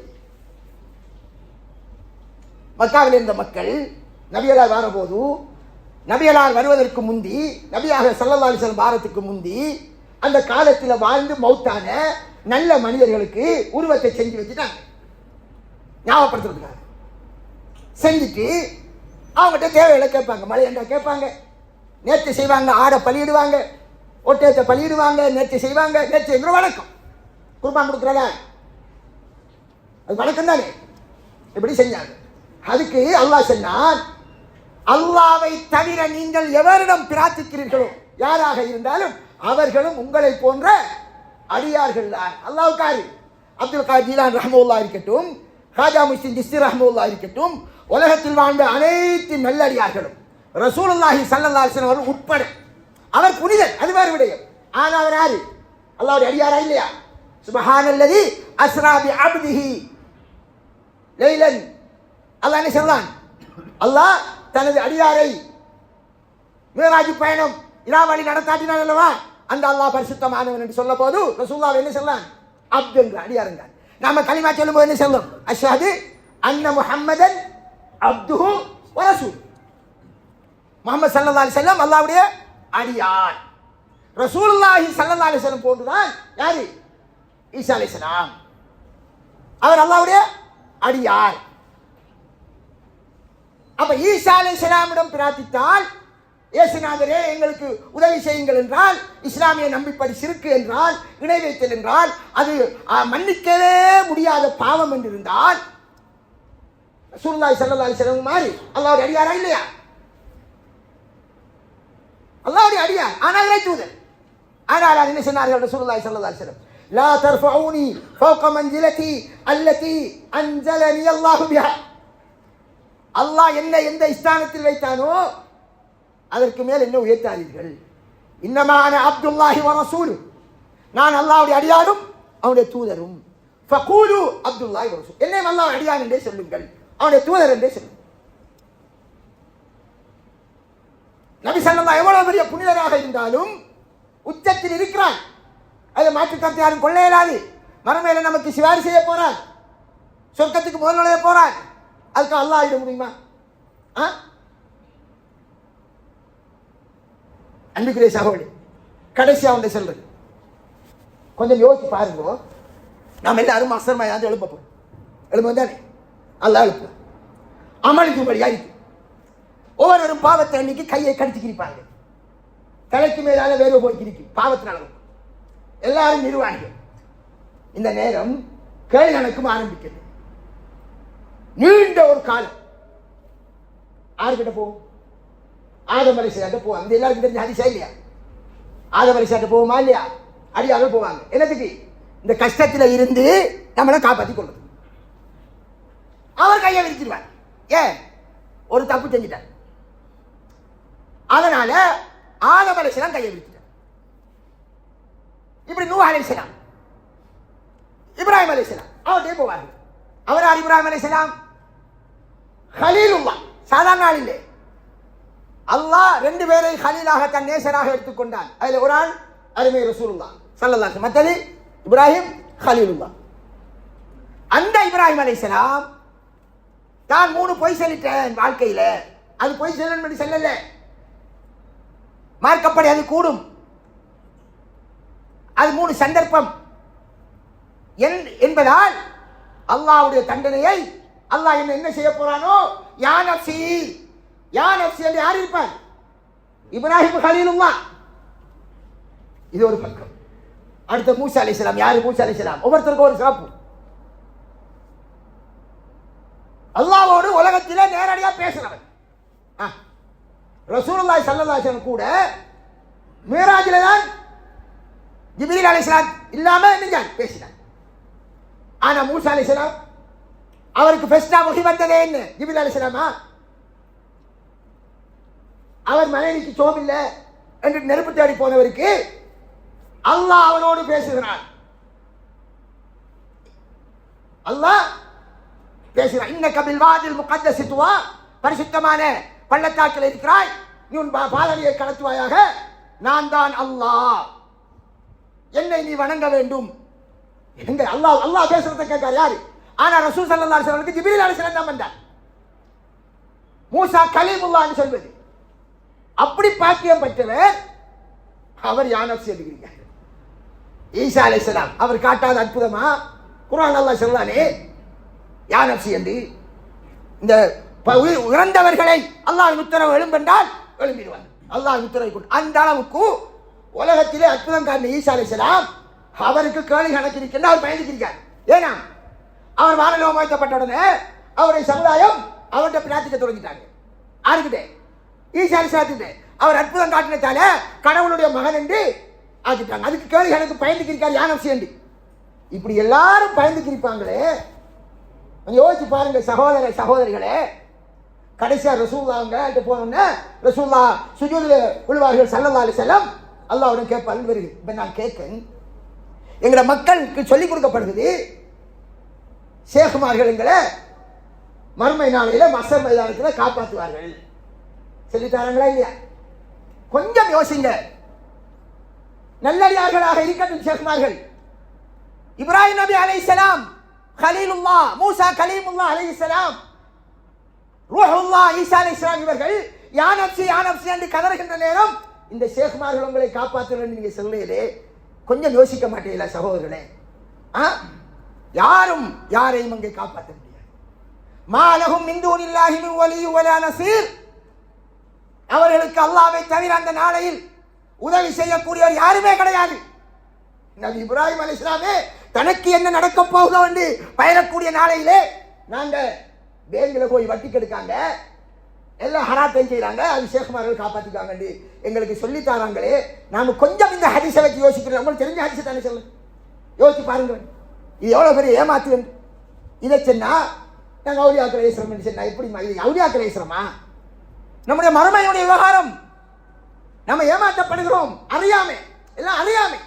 மக்காவில் இருந்த மக்கள் நபியலார் வரபோது, நபியலார் வருவதற்கு முந்தி, நபியாக ஸல்லல்லாஹு அலைஹி வஸல்லம் வாரத்துக்கு முந்தி அந்த காலத்தில் வாழ்ந்து மௌத்தான நல்ல மனிதர்களுக்கு உருவத்தை செஞ்சு வச்சுட்டாங்க, ஞாபகப்படுத்துறதுக்காக. செஞ்சுட்டு அவங்ககிட்ட தேவைகளை கேட்பாங்க, மழையண்டா கேட்பாங்க, நேர்ச்சி செய்வாங்க, ஆடை பலியிடுவாங்க, ஒட்டயத்தை பலியிடுவாங்க, நேர்ச்சி செய்வாங்க. நேர்ச்சி எங்கிற வணக்கம், குர்பான் கொடுக்குறல அது வணக்கம் தானே. இப்படி செஞ்சாங்க. அதுக்கு அல்லாஹ் சொன்னான், அல்லாஹ்வை தவிர நீங்கள் எவரிடம் பிரார்த்திக்கிறீர்களோ யாராக இருந்தாலும் அவர்களும் உங்களை போன்ற அடியார்கள் தான். அல்லாஹ்வுக்காரி அப்துல் காதர் ஜீலானி ரஹ்மத்துல்லாஹி இருக்கட்டும், காஜா முஹ்யித்தீன் சிஸ்தி ரஹ்மத்துல்லாஹி இருக்கட்டும், உலகத்தில் வாழ்ந்த அனைத்து நல்லடியார்களும் ரசூலுல்லாஹி ஸல்லல்லாஹு அலைஹி வஸல்லம் அவர்கள் உட்பட, அவர் புனிதர், அது வேறு விடயம். ஆனால் அவர் யாரு? அல்லாஹ்வுடைய அடியாரா இல்லையா? சுப்ஹானல்லதி அஸ்ரா பி அப்திஹி லைலன், அல்லாஹ் என்ன சொல்றான்? அல்லாஹ் தனது அடியாரை மிராஜ் பயணம் இராவளி நடத்தாட்டினான் அல்லவா, அந்த அல்லாஹ் பரிசுத்தமானவன் என்று சொல்ல போது ரசூலுல்லாஹ் என்ன சொல்றான்? அப்துங்க, அடியாருங்க. நாம கலிமா சொல்லும்போது என்ன சொல்லும்? அஷ்ஹது அன்ன முஹம்மதன் அப்துஹு வ ரசூல். முஹம்மது ஸல்லல்லாஹு அலைஹி வஸல்லம் அல்லாஹ்வுடைய அடியார். ரசூலுல்லாஹி ஸல்லல்லாஹு அலைஹி வஸல்லம் போன்றுதான் யாரு? ஈசா அலைஹிஸ்ஸலாம், அவர் அல்லாஹ்வுடைய அடியார். அப்ப ஈசா அலைஹிஸ்ஸலாமிடம் பிரார்த்தித்தால், இயேசுநாதரே எங்களுக்கு உதவி செய்யுங்கள் என்றால், இஸ்லாமிய நம்பிப்படி சிறுக்கு என்றால், இணை வைத்தல் என்றால், அது மன்னிக்கவே முடியாத பாவம் என்று இருந்தால், ரசூலுல்லாஹி ஸல்லல்லாஹு அலைஹி வஸல்லம் மாதிரி அல்லாஹ்வுடைய அடியாரா இல்லையா? அல்லாஹ்வுடைய அடியார், ஆனால் இறை தூதர். ஆனால் என்ன சொன்னார்கள் ரசூலுல்லாஹி ஸல்லல்லாஹு அலைஹி வஸல்லம்? லா தர்ஃபஊனி ஃபௌக மன்சிலதி அல்லதி அன்ஸலனி அல்லாஹு பிஹா. அல்லாஹ் என்ன எந்த ஸ்தானத்தில் வைத்தானோ அதற்கு மேல் என்ன உயர்த்தாதீர்கள். இன்னமான அப்துல்லாஹி வ ரசூலு, நான் அல்லாஹ்வுடைய அடியாரும் அவனுடைய தூதரும். ஃபகூலு அப்துல்லாஹி வ ரசூல், என்னை அல்லாஹ் அடியான் என்றே சொல்லுங்கள், அவனுடைய தூதர் என்றே சொல்லுங்கள். நபி ஸல்லல்லாஹு எவ்வளவு பெரிய புனிதராக இருந்தாலும் உச்சத்தில் இருக்கிறான், அதை மாற்றுக்கருத்து யாரும் கொள்ள இயலாது. மறுமையில நமக்கு சிவாரி செய்ய போறான், சொர்க்கத்துக்கு முதல் நுழைய போறான், அதுக்கு அல்லாஹ் ஆயிட முடியுமா? அன்புக்குரிய சகோதரி, கடைசியா ஒன்றை சொல்றது, கொஞ்சம் யோசிச்சு பாருங்க. நாம் எல்லாரும் அசர்மா யாரும் எழுப்ப போறோம், எழுப்ப தானே அல்லாஹ் எழுப்ப அமளிக்கும்படியா இருக்கு. ஒவ்வொருவரும் பாவத்தை அன்னைக்கு கையை கடிச்சுக்கிருப்பாங்க, தலைக்கு மேலால வேர்வை போய்க்கிருக்கு பாவத்தினால. எல்லாரும் நிறுவார்கள். இந்த நேரம் கேள்வி கணக்கும் ஆரம்பிக்கிறது. நீண்ட ஒரு காலம் யாருக்கிட்ட போவோம்? ஆதம் அலைஹிஸ்ஸலாம் போவாங்க. இந்த எல்லாருக்கும் தெரிஞ்ச ஹதீஸா இல்லையா? ஆதம் அலைஹிஸ்ஸலாம் போவோமா இல்லையா? அடியார்கள் போவாங்க. என்னத்துக்கு? இந்த கஷ்டத்தில் இருந்து நம்மளை காப்பாற்றி கொள்ளுது. அவர் கையை விரிச்சிருவார். ஏன்? ஒரு தப்பு செஞ்சிட்டார். அதனால ஆதம் அலைஹிஸ்ஸலாம் கையை விரிச்சிட்டார். இப்படி நூஹ் அலைஹிஸ்ஸலாம், இப்ராஹிம் அலைஹிஸ்ஸலாம் அவர்கிட்டே போவார்கள். அவர் யார்? இப்ராஹிம் அலைஹிஸ்ஸலாம் கலீலுல்லாஹ், சாதாரண ஆள் இல்லை. அல்லாஹ் ரெண்டு பேரை கலீலாக தன் நேசராக எடுத்துக்கொண்டான். அதில் ஒரு ஆள் அருமை ரசூலுல்லாஹ் ஸல்லல்லாஹு அலைஹி வஸல்லம், மத்தலி இப்ராஹிம் கலீலுல்லாஹ். அந்த இப்ராஹிம் அலைஹிஸ்ஸலாம் தான் 3 பொய் சொல்லிட்டேன் வாழ்க்கையில, அது பொய் சொல்லணும் சொல்லல, மார்க்கப்படி அது கூடும், அது 3 சந்தர்ப்பம் என்பதால் அல்லாஹ்வுடைய தண்டனையை அல்லாஹ் என்ன செய்ய போறானோ, யா நஃப்ஸி யா நஃப்ஸி என்று யார் இருப்பார்? இப்ராஹிம் கலீலுல்லாஹ். இது ஒரு பக்கம். அடுத்த மூசா அலைஹிஸ்ஸலாம். யாரு மூசா அலைஹிஸ்ஸலாம்? ஒவ்வொருத்தருக்கும் ஒரு சிறப்பு. அல்லாஹ்வோடு உலகத்திலே நேரடியா பேசுறவன். ரசூலுல்லாஹி ஸல்லல்லாஹு அலைஹி வஸல்லம் கூட மிராஜில தான் ஜிப்ரீல் அலைஹிஸ்ஸலாம் இல்லாம நின்றான், பேசினான். ஆனா மூசா அலைஹிஸ்ஸலாம் அவருக்கு ஃபர்ஸ்டா வஹி வந்ததே என்ன? ஜிப்ரீல் அலைஹிஸ்ஸலாமா? அவர் மனைவிக்கு சோமில்லை என்று நெருப்பு தேடி போனவருக்கு அல்லாஹ் அவனோடு பேசுகிறான். அல்லாஹ் பேசுகிறான். இன்னக பில் வாதில் முகத்தஸி துவா, பரிசுத்தமான பள்ளத்தாக்கில் இருக்கிறாய், நீ உன் பாதனையை கடத்துவாயாக, நான் தான் அல்லாஹ், என்னை நீ வணங்க வேண்டும். எங்க அல்லாஹ் அல்லாஹ் பேசுறத கேட்காரு யாரு? ஆனா ரசூல் ஸல்லல்லாஹு அலைஹி வஸல்லம் ஜிப்ரீல் அலைஹிஸ்ஸலாம் தான் வந்தார். மூசா கலீமுல்லாஹ்னு சொல்வது. அப்படி பாக்கியம் பெற்றவர் அவர் யா நஃப்ஸி என்கிறார். ஈசா அலைஹிஸ்ஸலாம் அவர் காட்டாத அற்புதமா? குர்ஆன் அல்லாஹ் சொல்றானே யா நஃப்ஸி என்று. இந்த இறந்தவர்களை அல்லாஹ்வின் உத்தரவு எழும்பென்றால் எழும்பிடுவார். அல்லாஹ்வின் உத்தரவை கொண்டு அந்த அளவுக்கு உலகத்திலே அற்புதம் காட்டின ஈசா அலைஹிஸ்ஸலாம் அவருக்கு கேள்வி கணக்கு இருக்கின்ற அவர் பயந்துக்கிறார். ஏன்னா அவர் வானலோகமாக்கப்பட்ட உடனே அவருடைய சமுதாயம் அவர்கிட்ட பிரார்த்திக்க தொடங்கிட்டாங்க. யாருக்கிட்டே? ஈசா அலைஹிஸ்ஸலாத்துக்கிட்டே. அவர் அற்புதம் காட்டினதால கடவுளுடைய மகன் என்று ஆக்கிட்டாங்க. அதுக்கு கேள்வி கணக்கு பயந்துக்கிறார் யா நஃப்ஸி என்று. இப்படி எல்லாரும் பயந்துக்கிருப்பாங்களே, யோசிச்சு பாருங்க சகோதரிகளே. கடைசியா ரசூலுல்லாஹ்கிட்ட போனோம்னா ரசூலுல்லா சுஜூதுல விழுவார்கள் ஸல்லல்லாஹு அலைஹி வஸல்லம். அல்லாஹ்வுடன் கேட்பார்கள் வருது. இப்ப நான் கேட்கேன், எங்கட மக்களுக்கு சொல்லிக் கொடுக்கப்படுகிறது, ஷேகுமார்கள் எங்களை மறுமை நாளையில மஸ்ஸர் மைதானத்தில் காப்பாற்றுவார்கள். சொல்லித்தாராங்களா இல்லையா? கொஞ்சம் யோசிங்க. நல்லடியார்களாக இருக்கட்டும் ஷேகுமார்கள். இப்ராஹிம் நபி அலைஹிஸ்ஸலாம், கலீலுல்லாஹ் மூசா கலீமுல்லாஹ் அலைஹிஸ்ஸலாம், ரூஹுல்லாஹ் ஈசா அலைஹிஸ்ஸலாம் இவர்கள் யா நஃப்ஸி யா நஃப்ஸி என்று கதறுகின்ற நேரம் இந்த ஷேகுமார்கள் உங்களை காப்பாற்றுங்கள் நீங்க சொல்லலையே, கொஞ்சம் யோசிக்க மாட்டீங்களா சகோதரர்களே? யாரும் யாரையும் அங்கே காப்பாற்ற முடியாது. மாலஹும் மின் தூனில்லாஹி மின் வலிய்யி வலா நஸீர். அவர்களுக்கு அல்லாஹ்வை தவிர அந்த நாளையில் உதவி செய்யக்கூடியவர் யாருமே கிடையாது. நபி இப்ராஹிம் அலைஹிஸ்ஸலாமே தனக்கு என்ன நடக்க போகுதோ என்று பயணக்கூடிய நாளையிலே நாங்க பேங்கில் போய் வட்டி கெடுக்காங்க, எல்லாம் ஹராத்தையும் செய்யறாங்க, அது ஷேகுமார்கள் காப்பாற்றிக்காங்க எங்களுக்கு சொல்லி தராங்களே. நாம கொஞ்சம் இந்த ஹதீஸை வச்சு யோசிக்கிறோம். உங்களுக்கு தெரிஞ்ச ஹதீஸை தானே சொல்லு, யோசிச்சு பாருங்க. இது எவ்வளவு பெரிய ஏமாத்து என்று. இதை சொன்னா நாங்கள் அவுலியாக்கள் ஏசுறோம் என்று சொன்னா எப்படி? அவுலியாக்கள் ஏசுறோமா? நம்முடைய மறுமையுடைய விவகாரம். நம்ம ஏமாற்றப்படுகிறோம் அறியாமை, எல்லாம் அறியாமை.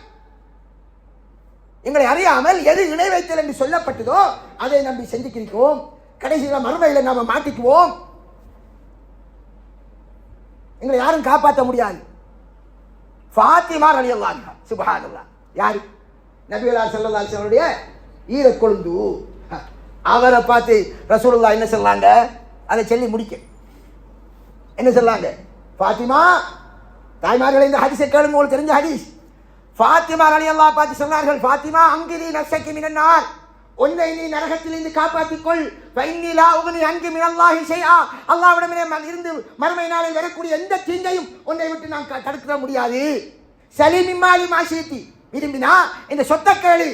எங்களை அறியாமல் எது இணை வைத்தல் என்று சொல்லப்பட்டதோ அதை நம்பி செஞ்சுக்கிறோம். கடைசியில் மறுமையில் நாம மாட்டிக்குவோம். எங்களை யாரும் காப்பாற்ற முடியாது. ஃபாத்திமா ரலியல்லாஹு அன்ஹா, சுப்ஹானல்லாஹ், யாரு? நபிகளார் ஸல்லல்லாஹு அலைஹி வஸல்லுடைய ஈரக்கொழுந்து. அவரை பார்த்து ரசூலுல்லாஹ் என்ன சொன்னாங்க? அதை சொல்லி முடிக்க என்ன சொன்னாங்க? ஃபாத்திமா, தாய்மார்களை இந்த ஹதீஸை கேளுங்க, உங்களுக்கு தெரிஞ்ச ஹதீஸ். ஃபாத்திமா ரலியல்லாஹு பார்த்து சொன்னார்கள், ஃபாத்திமா அங்கிரி நஃப்ஸகி மினன்னார், உன்னை நீ நரகத்திலிருந்து காப்பாற்றிக்கொள். ஃபைன்னி லா உக்னி அன்கி மினல்லாஹி ஷைஆ, அல்லாஹ்விடமே இருந்து மறுமை நாளில் வரக்கூடிய எந்த தீங்கையும் உன்னை விட்டு நான் தடுக்க முடியாது. சலீமி மாலி மாஷித்தி, விரும்பினா இந்த சொத்தை கேளு,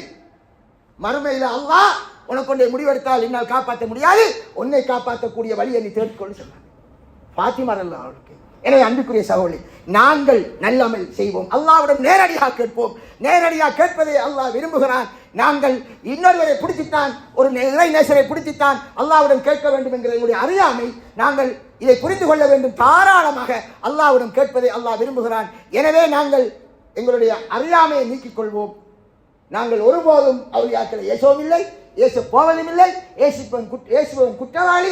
மறுமையில் அல்லாஹ் உனக்கு ஒன்றை முடிவெடுத்தால் என்னால் காப்பாற்ற முடியாது, உன்னை காப்பாற்றக்கூடிய வழியை நீ தேடிக்கொண்டு சொன்னாங்க ஃபாத்திமா ரலியல்லாஹு அன்ஹா. எனவே அன்புக்குரிய சகோதரி, நாங்கள் நல்லமல் செய்வோம், அல்லாஹ்விடம் நேரடியாக கேட்போம். நேரடியாக கேட்பதை அல்லாஹ் விரும்புகிறான். நாங்கள் இன்னொருவரை பிடித்துத்தான், ஒரு இறை நேசரை பிடித்துத்தான் அல்லாஹ்விடம் கேட்க வேண்டும் என்கிற எங்களுடைய அறியாமை, நாங்கள் இதை புரிந்து கொள்ள வேண்டும். தாராளமாக அல்லாஹ்விடம் கேட்பதை அல்லாஹ் விரும்புகிறான். எனவே நாங்கள் எங்களுடைய அறியாமையை நீக்கிக் கொள்வோம். நாங்கள் ஒருபோதும் அவுலியாக்களை ஏசவும் இல்லை, ஏச போவதும் இல்லை. ஏசுபவன் குற்றவாளி,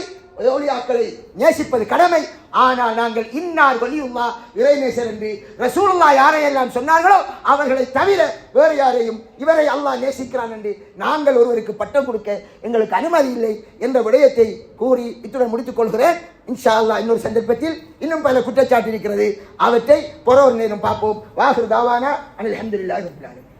அவுலியாக்களை நேசிப்பது கடமை. ஆனால் நாங்கள் இன்னார் வலியுல்லாஹ் இறைநேசர் என்று ரசூலுல்லாஹ் யாரையெல்லாம் சொன்னார்களோ அவர்களை தவிர வேறு யாரையும் இவரை அல்லாஹ் நேசிக்கிறான் என்று நாங்கள் ஒருவருக்கு பட்டம் கொடுக்க எங்களுக்கு அனுமதி இல்லை என்ற விடயத்தை கூறி இத்துடன் முடித்துக் கொள்கிறேன். இன்ஷா அல்லாஹ் இன்னொரு சந்தர்ப்பத்தில் இன்னும் பல குற்றச்சாட்டு இருக்கிறது, அவற்றை பொற ஒரு நேரம் பார்ப்போம். வாஹிர் தாவானா அனில் ஹம்துலில்லாஹி ரப்பில் ஆலமீன்.